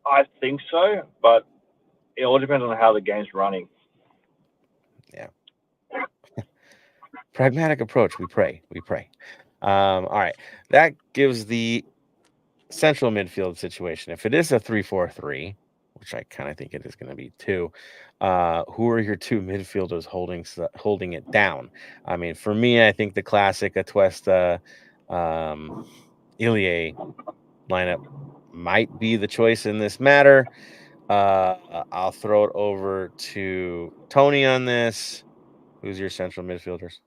I think so, but it all depends on how the game's running. Yeah. Pragmatic approach. We pray. All right. That gives the central midfield situation. If it is a 3-4-3, which I kind of think it is going to be too, who are your 2 midfielders holding it down? I mean, for me, I think the classic Atuesta, Ilie lineup might be the choice in this matter. I'll throw it over to Tony on this. Who's your central midfielders?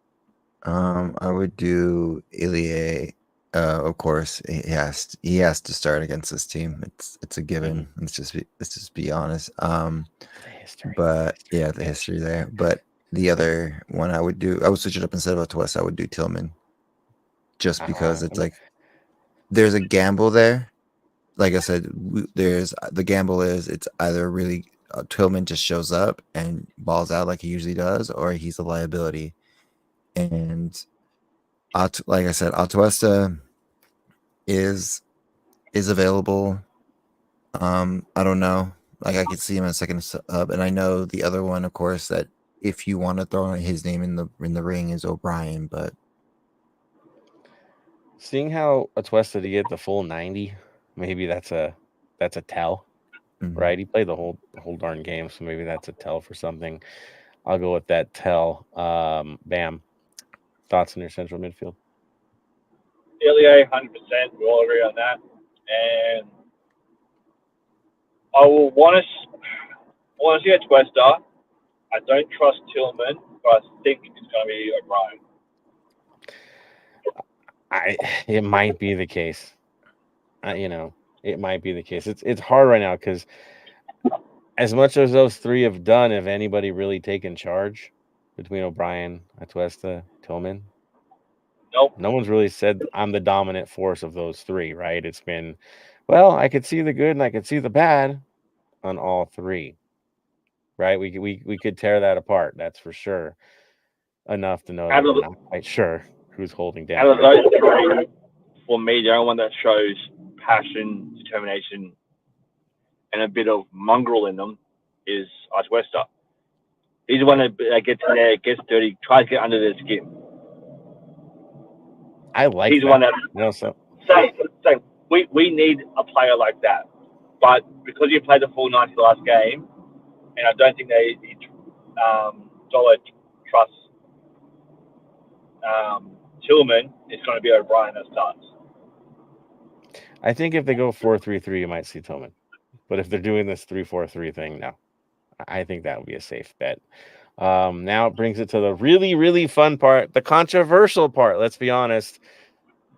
I would do Ilie Of course, he has to start against this team. It's a given. Let's just be honest. The history. But yeah, the history there. But the other one I would switch it up instead of Atuesta. I would do Tillman, just because it's like there's a gamble there. Like I said, there's the gamble is it's either really Tillman just shows up and balls out like he usually does, or he's a liability. And like I said, Atuesta is available. I don't know. Like I could see him as second sub, and I know the other one, of course, that if you want to throw his name in the ring is O'Brien, but seeing how Atuesta to get the full 90, maybe that's a tell, right? He played the whole darn game, so maybe that's a tell for something. I'll go with that tell. Bam. Thoughts on your central midfield? Ilya, 100%. We all agree on that. And I will want to see Atuesta. I don't trust Tillman, but I think it's going to be O'Brien. It might be the case. It might be the case. It's hard right now because as much as those three have done, have anybody really taken charge between O'Brien, Atuesta, Tillman? Nope. No one's really said I'm the dominant force of those three, right? It's been, well, I could see the good and I could see the bad on all three, right? We could tear that apart, that's for sure. Enough to know that we're not quite sure who's holding down. Out of those three, for me, the only one that shows passion, determination, and a bit of mongrel in them is Atuesta. He's the one that gets in there, gets dirty, tries to get under their skin. I like He's that. the one that same. We need a player like that. But because he played the full 90 last game, and I don't think Dollar trusts Tillman, it's going to be O'Brien that starts. I think if they go 4-3-3, you might see Tillman. But if they're doing this 3-4-3 thing, no. I think that would be a safe bet. Now it brings it to the really, really fun part, the controversial part. Let's be honest.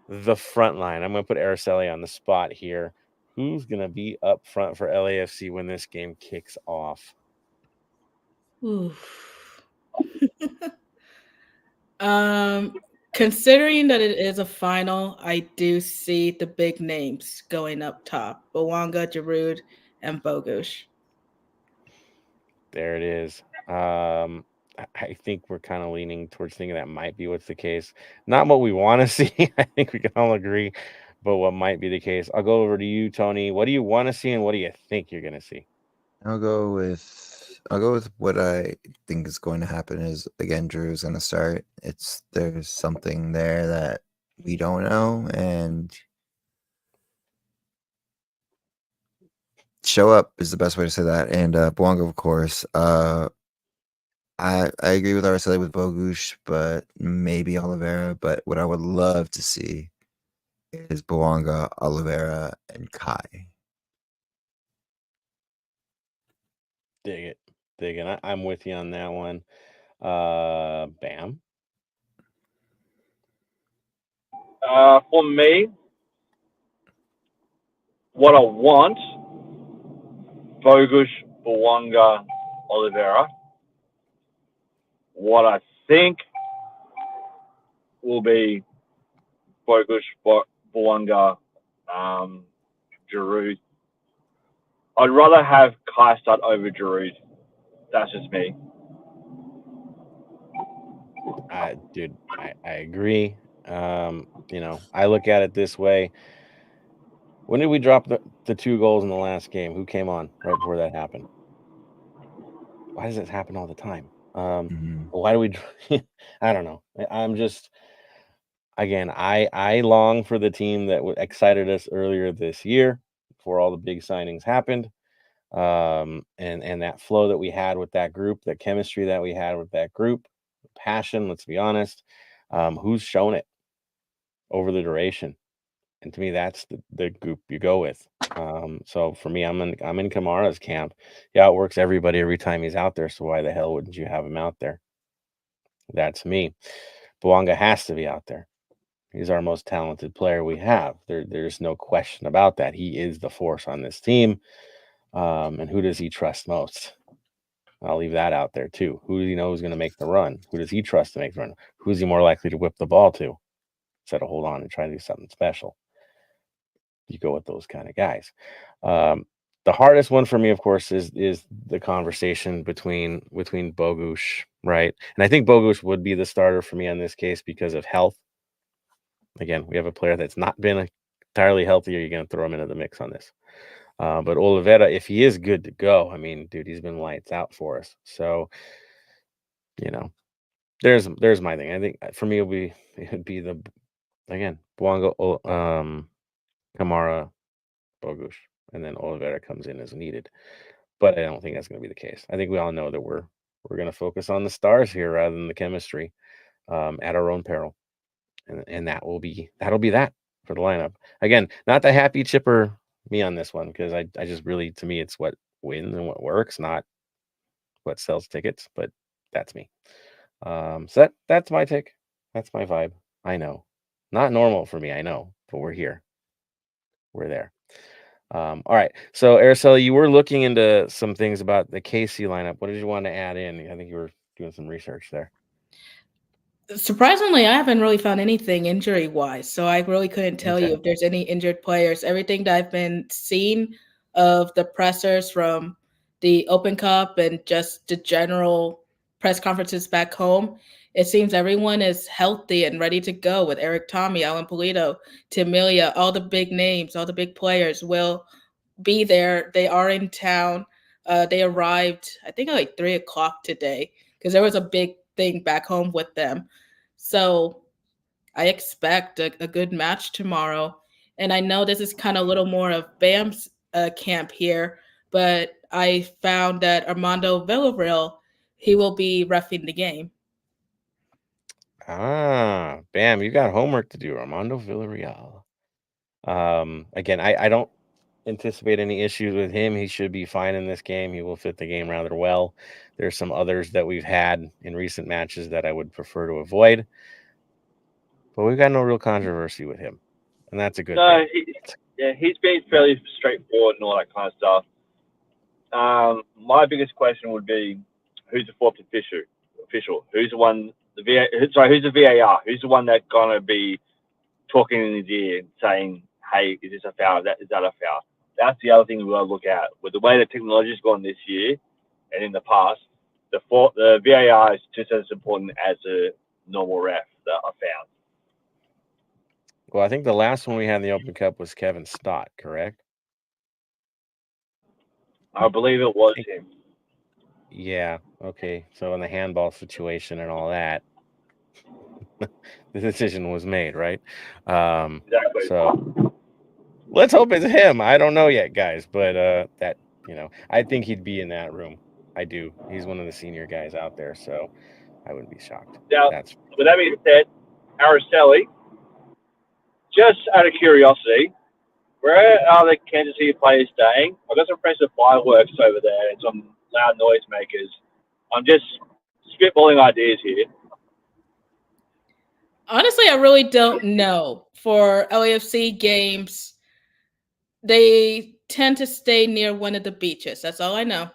The front line. I'm going to put Araceli on the spot here. Who's going to be up front for LAFC when this game kicks off? Considering that it is a final, I do see the big names going up top: Bouanga, Giroud, and Bogusz. There it is. I think we're kind of leaning towards thinking that might be what's the case. Not what we want to see. I think we can all agree, but what might be the case. I'll go over to you, Tony. What do you want to see, and what do you think you're going to see? I'll go with what I think is going to happen. Is again, Drew's going to start. There's something there that we don't know, and show up is the best way to say that. And Bouanga, of course. I agree with Araceli with Bogusz, but maybe Oliveira. But what I would love to see is Bouanga, Oliveira, and Kai. Dig it. I'm with you on that one. Bam. For me, what I want, Bogusz, Bouanga, Oliveira. What I think will be Bogusz, Bouanga, Giroud. I'd rather have Kai start over Giroud. That's just me. Dude, I agree. I look at it this way. When did we drop the 2 goals in the last game? Who came on right before that happened? Why does it happen all the time? Why do we? I don't know. I'm just, again, I long for the team that excited us earlier this year before all the big signings happened, and that flow that we had with that group, the chemistry that we had with that group, passion. Let's be honest. Who's shown it over the duration? And to me, that's the group you go with. So for me, I'm in Kamara's camp. He outworks everybody every time he's out there. So why the hell wouldn't you have him out there? That's me. Bouanga has to be out there. He's our most talented player we have. There's no question about that. He is the force on this team. And who does he trust most? I'll leave that out there too. Who do you know is going to make the run? Who does he trust to make the run? Who's he more likely to whip the ball to instead of hold on and try to do something special? You go with those kind of guys. The hardest one for me, of course, is the conversation between Bogusz, right? And I think Bogusz would be the starter for me on this case because of health. Again, we have a player that's not been entirely healthy. Are you going to throw him into the mix on this? But Oliveira, if he is good to go, I mean, dude, he's been lights out for us. So, there's my thing. I think for me, it would be the again Bouanga, Kamara, Bogusz, and then Oliveira comes in as needed. But I don't think that's going to be the case. I think we all know that we're going to focus on the stars here rather than the chemistry, at our own peril, and that'll be that for the lineup. Again, not the happy chipper me on this one because I just really, to me, it's what wins and what works, not what sells tickets. But that's me. So that's my take. That's my vibe. I know, not normal for me. I know, but we're here. We're there. All right. So, Araceli, you were looking into some things about the KC lineup. What did you want to add in? I think you were doing some research there. Surprisingly, I haven't really found anything injury-wise, so I really couldn't tell Okay. you if there's any injured players. Everything that I've been seeing of the pressers from the Open Cup and just the general press conferences back home, it seems everyone is healthy and ready to go with Eric Tommy, Alan Polito, Timilia, all the big names, all the big players will be there. They are in town. They arrived, I think, at like 3:00 today because there was a big thing back home with them. So I expect a good match tomorrow. And I know this is kind of a little more of Bam's camp here, but I found that Armando Villarreal, he will be reffing the game. Bam, you got homework to do, Armando Villarreal. Again, I don't anticipate any issues with him. He should be fine in this game. He will fit the game rather well. There's some others that we've had in recent matches that I would prefer to avoid, but we've got no real controversy with him, and that's a good thing. He's been fairly straightforward and all that kind of stuff. My biggest question would be, who's the fourth official? Who's the one? Who's the VAR? Who's the one that's gonna be talking in his ear and saying, "Hey, is this a foul? Is that a foul?" That's the other thing we got to look at. With the way the technology's gone this year and in the past, the VAR is just as important as a normal ref that I found. Well, I think the last one we had in the Open Cup was Kevin Stott, correct? I believe it was him. Yeah. Okay. So in the handball situation and all that, the decision was made, right? Exactly. So let's hope it's him. I don't know yet, guys, but that I think he'd be in that room. I do. He's one of the senior guys out there, so I wouldn't be shocked. Now, That's with that being said, Araceli, just out of curiosity, where are the Kansas City players staying? I've got some friends with fireworks over there and some loud noisemakers. I'm just spitballing ideas here. Honestly, I really don't know. For LAFC games, they tend to stay near one of the beaches. That's all I know.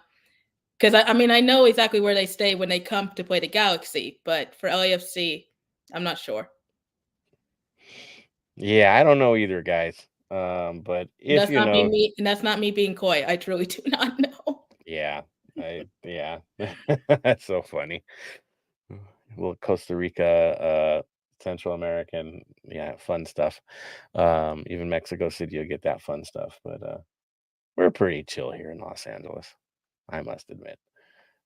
Because I know exactly where they stay when they come to play the Galaxy, but for LAFC, I'm not sure. Yeah, I don't know either, guys. But if That's not me, and that's not me being coy. I truly do not know. yeah, that's so funny. Little Costa Rica, Central American, fun stuff. Even Mexico City, you'll get that fun stuff. But we're pretty chill here in Los Angeles, I must admit.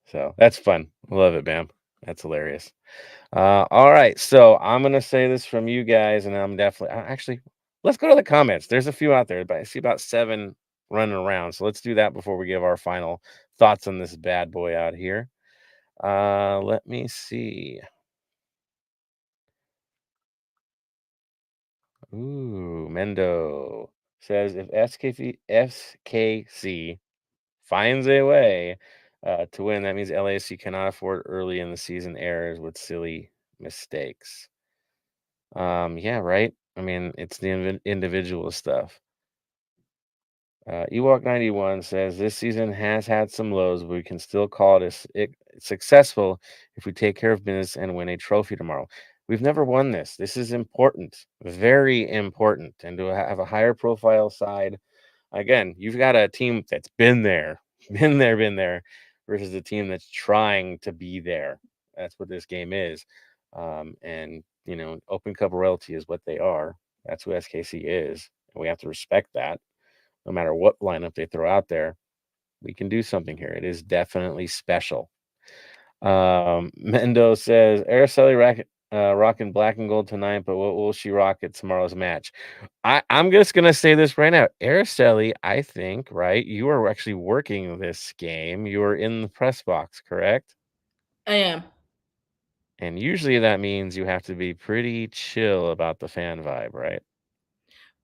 So that's fun. Love it, Bam. That's hilarious. All right, so I'm gonna say this from you guys, and I'm definitely actually. Let's go to the comments. There's a few out there, but I see about 7 running around. So let's do that before we give our final thoughts on this bad boy out here. Let me see. Ooh, Mendo says if SKC finds a way to win, that means LAFC cannot afford early in the season errors with silly mistakes. Yeah, right. I mean, it's the individual stuff. Ewok 91 says this season has had some lows, but we can still call it successful if we take care of business and win a trophy tomorrow. We've never won this. This is important, very important, and to have a higher profile side. Again, you've got a team that's been there, been there, versus a team that's trying to be there. That's what this game is. And Open Cup royalty is what they are. That's who SKC is, and we have to respect that. No matter what lineup they throw out there, we can do something here. It is definitely special. Mendo says Araceli rocking black and gold tonight, but what will she rock at tomorrow's match? I'm just gonna say this right now. Araceli, I think, right? You are actually working this game. You are in the press box, correct? I am. And usually that means you have to be pretty chill about the fan vibe, right?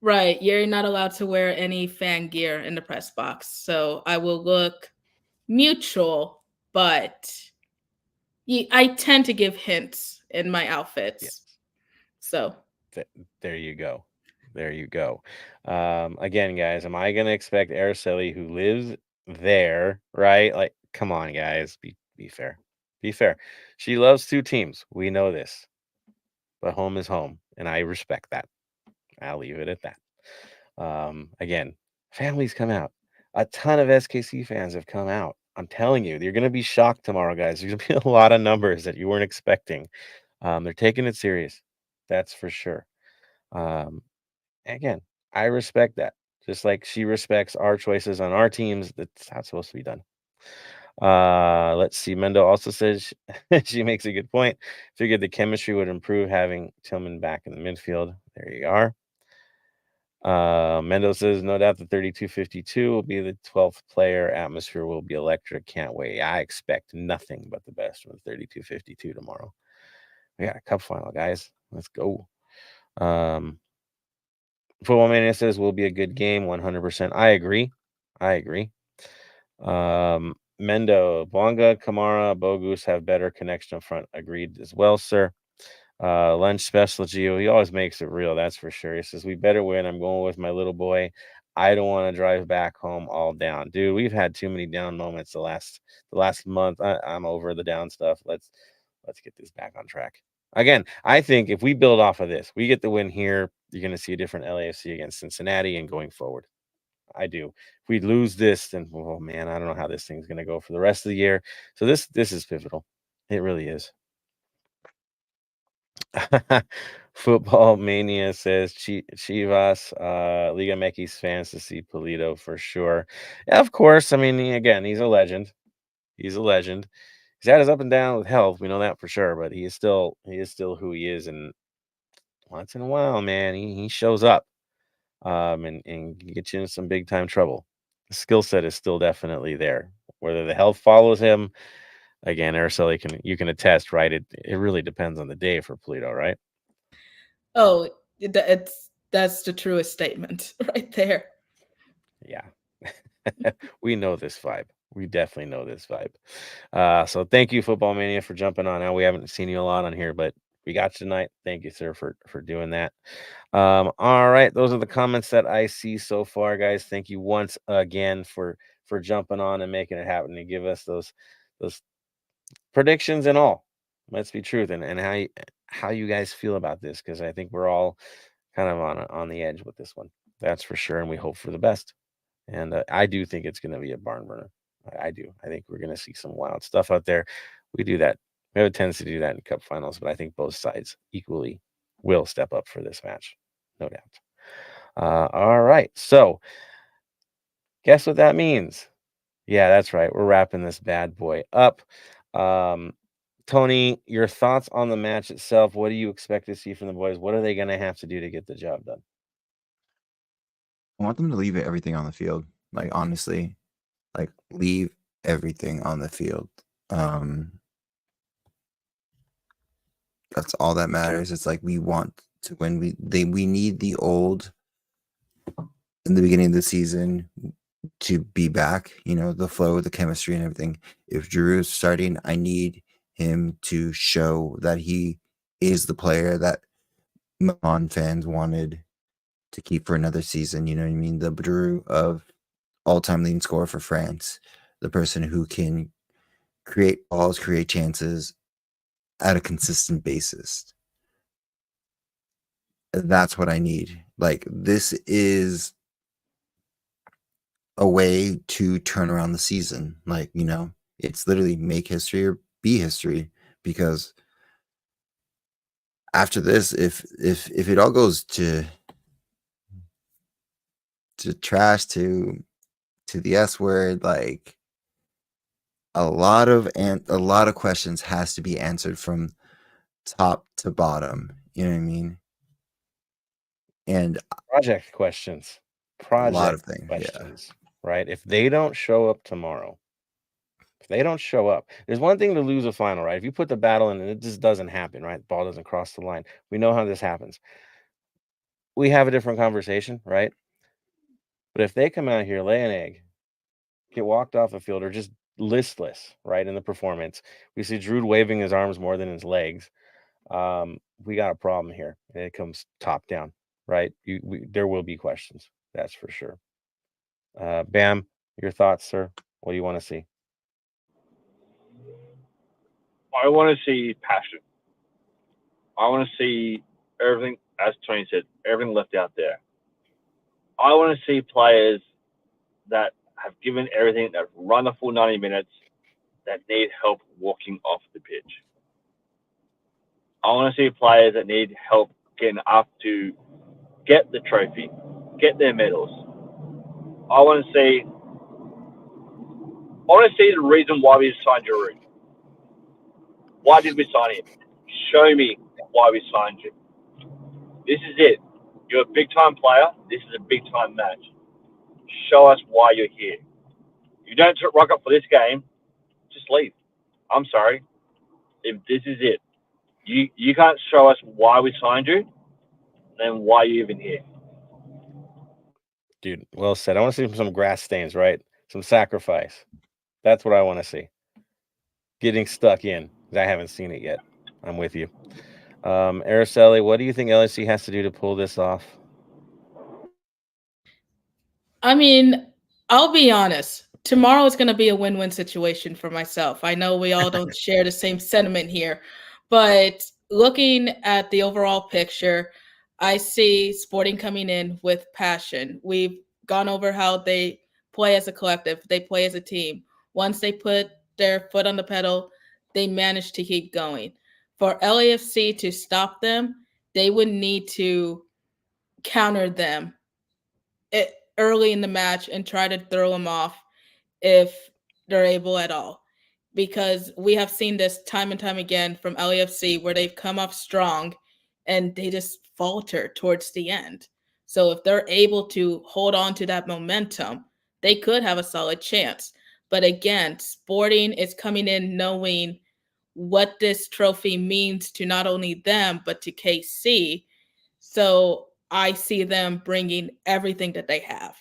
Right. You're not allowed to wear any fan gear in the press box. So I will look neutral, but I tend to give hints in my outfits. Yes. So there you go. There you go. Again, guys, am I going to expect Araceli, who lives there, right? Like, come on, guys, be fair. Be fair. She loves two teams. We know this. But home is home, and I respect that. I'll leave it at that. Again, families come out. A ton of SKC fans have come out. I'm telling you, you're going to be shocked tomorrow, guys. There's going to be a lot of numbers that you weren't expecting. They're taking it serious. That's for sure. Again, I respect that. Just like she respects our choices on our teams. That's how it's supposed to be done. Let's see. Mendo also says she makes a good point. Figured the chemistry would improve having Tillman back in the midfield. There you are. Mendo says, no doubt the 32-52 will be the 12th player. Atmosphere will be electric. Can't wait. I expect nothing but the best from the 32-52 tomorrow. We got a cup final, guys. Let's go. Football Mania says will be a good game. 100%. I agree. Mendo, Bonga, Kamara, Bogus have better connection up front. Agreed as well, sir. Lunch special, Gio. He always makes it real, that's for sure. He says, we better win. I'm going with my little boy. I don't want to drive back home all down. Dude, we've had too many down moments the last month. I'm over the down stuff. Let's get this back on track. Again, I think if we build off of this, we get the win here, you're going to see a different LAFC against Cincinnati and going forward. I do. If we lose this, then, oh man, I don't know how this thing's going to go for the rest of the year. So this is pivotal. It really is. Football Mania says Chivas, Liga MX fans to see Polito for sure. Yeah, of course. I mean, again, he's a legend. He's had his up and down with health. We know that for sure, but he is still who he is. And once in a while, man, he shows up and gets you in some big time trouble. The skill set is still definitely there. Whether the health follows him, again, Araceli you can attest, right? It really depends on the day for Polito, right? Oh, that's the truest statement right there. Yeah. We know this vibe. We definitely know this vibe. So thank you, Football Mania, for jumping on. Now we haven't seen you a lot on here, but we got you tonight. Thank you, sir, for doing that. All right, those are the comments that I see so far, guys. Thank you once again for jumping on and making it happen and give us those predictions and all. Let's be truth and how you guys feel about this, because I think we're all kind of on the edge with this one. That's for sure, and we hope for the best. And I do think it's going to be a barn burner. I do. I think we're going to see some wild stuff out there. We do that. We have a tendency to do that in cup finals, but I think both sides equally will step up for this match. No doubt. All right. So guess what that means? Yeah, that's right. We're wrapping this bad boy up. Tony, your thoughts on the match itself. What do you expect to see from the boys? What are they going to have to do to get the job done? I want them to leave everything on the field. Like, honestly, like, leave everything on the field. That's all that matters. It's like, we want to win. We need the old in the beginning of the season to be back, the flow, the chemistry and everything. If Drew is starting, I need him to show that he is the player that Milan fans wanted to keep for another season. You know what I mean? The Badru of all-time leading scorer for France, the person who can create balls, create chances at a consistent basis. That's what I need. Like, this is a way to turn around the season. Like, you know, it's literally make history or be history, because after this, if it all goes to trash, to the S word, like, a lot of questions has to be answered from top to bottom. You know what I mean? And Project questions. a lot of Project things. questions. Right? If they don't show up tomorrow, there's one thing to lose a final, right? If you put the battle in and it just doesn't happen, right? The ball doesn't cross the line. We know how this happens. We have a different conversation, right? But if they come out here, lay an egg, get walked off the field, or just listless, right, in the performance, we see Drew waving his arms more than his legs. We got a problem here, and it comes top down, right? There will be questions, that's for sure. Bam, your thoughts, sir? What do you want to see? I want to see passion. I want to see everything, as Tony said, everything left out there. I want to see players that have given everything, that run the full 90 minutes, that need help walking off the pitch. I want to see players that need help getting up to get the trophy, get their medals. I want to see the reason why we signed Giroud. Why did we sign him? Show me why we signed you. This is it. You're a big-time player. This is a big-time match. Show us why you're here. If you don't rock up for this game, just leave. I'm sorry. If this is it, you can't show us why we signed you, then why are you even here? Dude, well said. I want to see some grass stains, right? Some sacrifice. That's what I want to see. Getting stuck in. I haven't seen it yet. I'm with you. Araceli, what do you think LSC has to do to pull this off? I mean, I'll be honest. Tomorrow is going to be a win-win situation for myself. I know we all don't share the same sentiment here, but looking at the overall picture, I see Sporting coming in with passion. We've gone over how they play as a collective, they play as a team. Once they put their foot on the pedal, they manage to keep going. For LAFC to stop them, they would need to counter them early in the match and try to throw them off if they're able at all. Because we have seen this time and time again from LAFC where they've come off strong and they just falter towards the end. So if they're able to hold on to that momentum, they could have a solid chance. But again, Sporting is coming in knowing what this trophy means to not only them, but to KC. So I see them bringing everything that they have.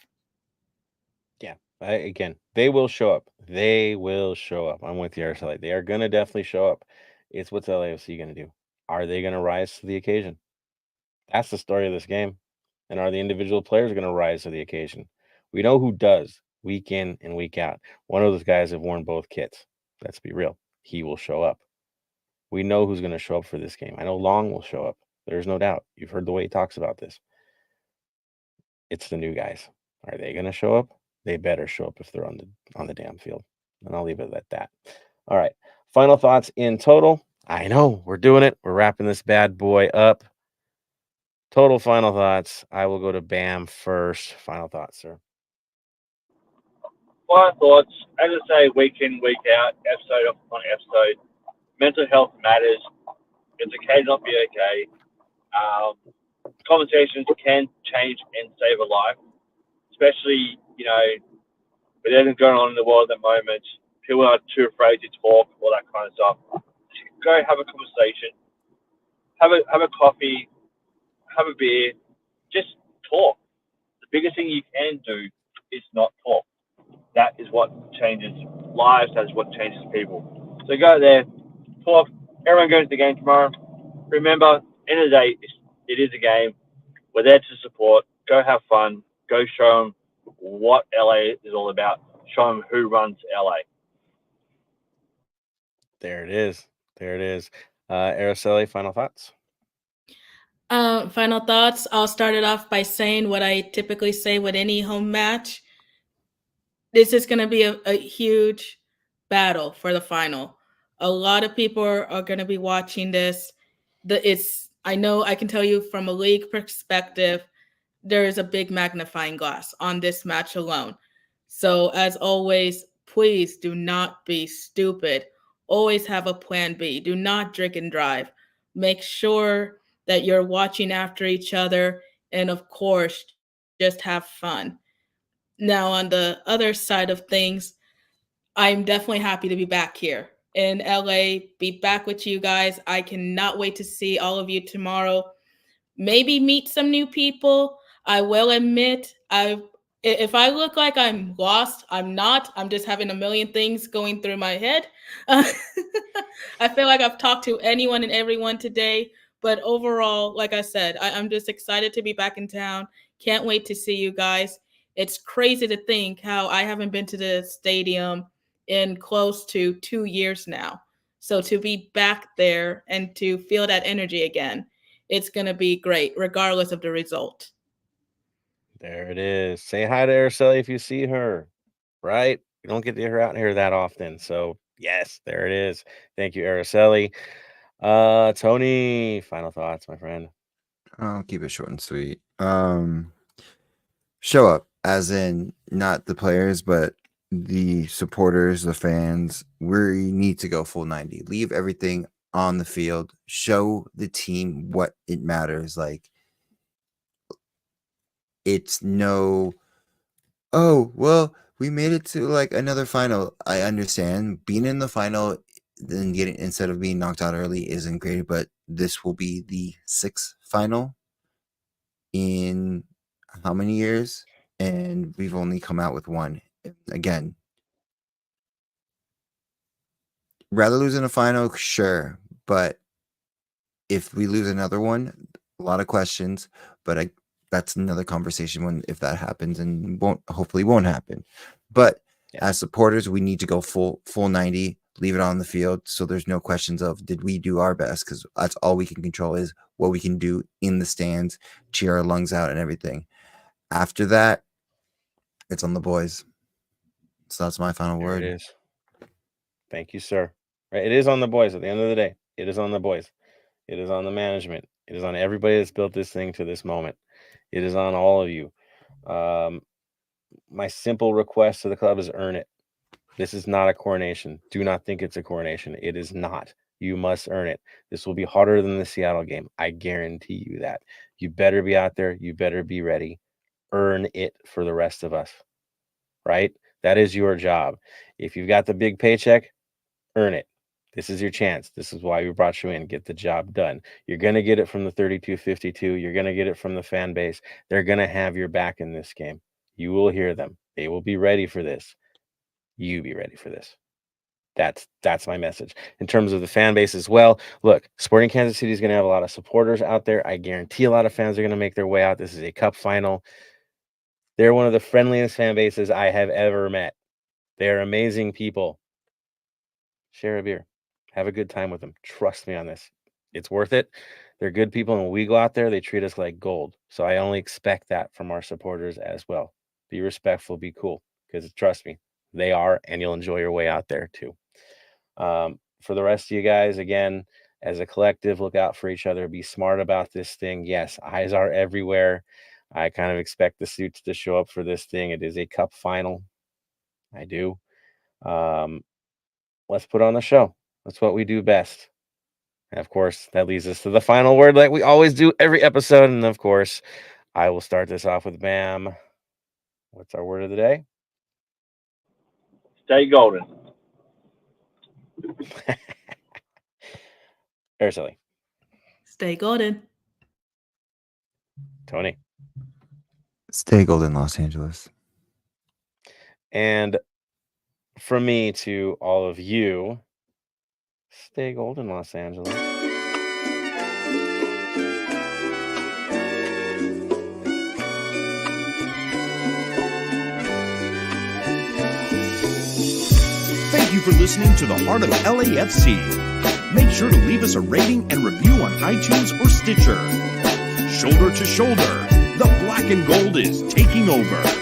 Yeah. Again, they will show up. They will show up. I'm with you, Araceli. They are going to definitely show up. It's what's LAFC going to do. Are they going to rise to the occasion? That's the story of this game. And are the individual players going to rise to the occasion? We know who does week in and week out. One of those guys have worn both kits. Let's be real. He will show up. We know who's going to show up for this game. I know Long will show up. There's no doubt. You've heard the way he talks about this. It's the new guys. Are they going to show up? They better show up if they're on the damn field. And I'll leave it at that. All right. Final thoughts in total. I know we're doing it. We're wrapping this bad boy up. Total final thoughts. I will go to Bam first. Final thoughts, sir. My thoughts, as I say, week in, week out, episode on episode, mental health matters. It's okay to not be okay. Conversations can change and save a life, especially, with everything going on in the world at the moment. People are too afraid to talk, all that kind of stuff. Just go have a conversation, have a coffee, have a beer, just talk. The biggest thing you can do is not talk. That is what changes lives. That is what changes people. So go there, talk. Everyone goes to the game tomorrow. Remember, end of the day, It is a game. We're there to support. Go have fun. Go show them what LA is all about. Show them who runs LA. There it is. There it is. Araceli, final thoughts? Final thoughts. I'll start it off by saying what I typically say with any home match. This is going to be a huge battle for the final. A lot of people are going to be watching this. I know I can tell you from a league perspective, there is a big magnifying glass on this match alone. So as always, please do not be stupid. Always have a plan B. Do not drink and drive. Make sure that you're watching after each other. And of course, just have fun. Now, on the other side of things, I'm definitely happy to be back here in LA, be back with you guys. I cannot wait to see all of you tomorrow. Maybe meet some new people. I will admit, if I look like I'm lost, I'm not. I'm just having a million things going through my head. I feel like I've talked to anyone and everyone today, but overall, like I said, I'm just excited to be back in town. Can't wait to see you guys. It's crazy to think how I haven't been to the stadium in close to 2 years now. So to be back there and to feel that energy again, it's going to be great, regardless of the result. There it is. Say hi to Araceli if you see her, right? You don't get to hear her out here that often. So, yes, there it is. Thank you, Araceli. Tony, final thoughts, my friend. I'll keep it short and sweet. Show up, as in not the players, but the supporters, the fans. We need to go full 90. Leave everything on the field. Show the team what it matters. Like, it's no, oh, well, we made it to like another final. I understand being in the final then getting, instead of being knocked out early, isn't great, but this will be the 6th final in how many years? And we've only come out with one. Again, rather lose in a final, sure, but if we lose another one, a lot of questions. But that's another conversation when if that happens, and hopefully won't happen. But as supporters, we need to go full 90, leave it on the field, so there's no questions of did we do our best, because that's all we can control is what we can do in the stands, cheer our lungs out and everything. After that, it's on the boys. So that's my final word. It is. Thank you, sir. Right, it is on the boys at the end of the day. It is on the boys. It is on the management. It is on everybody that's built this thing to this moment. It is on all of you. My simple request to the club is earn it. This is not a coronation. Do not think it's a coronation. It is not. You must earn it. This will be harder than the Seattle game. I guarantee you that. You better be out there. You better be ready. Earn it for the rest of us, right? That is your job. If you've got the big paycheck, earn it. This is your chance. This is why we brought you in. Get the job done. You're going to get it from the 3252. You're going to get it from the fan base. They're going to have your back in this game. You will hear them. They will be ready for this. You be ready for this. That's my message. In terms of the fan base as well, look, Sporting Kansas City is going to have a lot of supporters out there. I guarantee a lot of fans are going to make their way out. This is a cup final. They're one of the friendliest fan bases I have ever met. They're amazing people. Share a beer. Have a good time with them. Trust me on this. It's worth it. They're good people, and when we go out there, they treat us like gold. So I only expect that from our supporters as well. Be respectful, be cool, because trust me, they are, and you'll enjoy your way out there too. For the rest of you guys, again, as a collective, look out for each other. Be smart about this thing. Yes, eyes are everywhere. I kind of expect the suits to show up for this thing. It is a cup final. I do. Let's put on the show. That's what we do best. And of course, that leads us to the final word like we always do every episode. And of course, I will start this off with Bam. What's our word of the day? Stay golden. Araceli. Stay golden. Tony. Stay golden, Los Angeles. And from me to all of you, stay golden, Los Angeles. you for listening to the Heart of LAFC. Make sure to leave us a rating and review on iTunes or Stitcher. Shoulder to shoulder, the black and gold is taking over.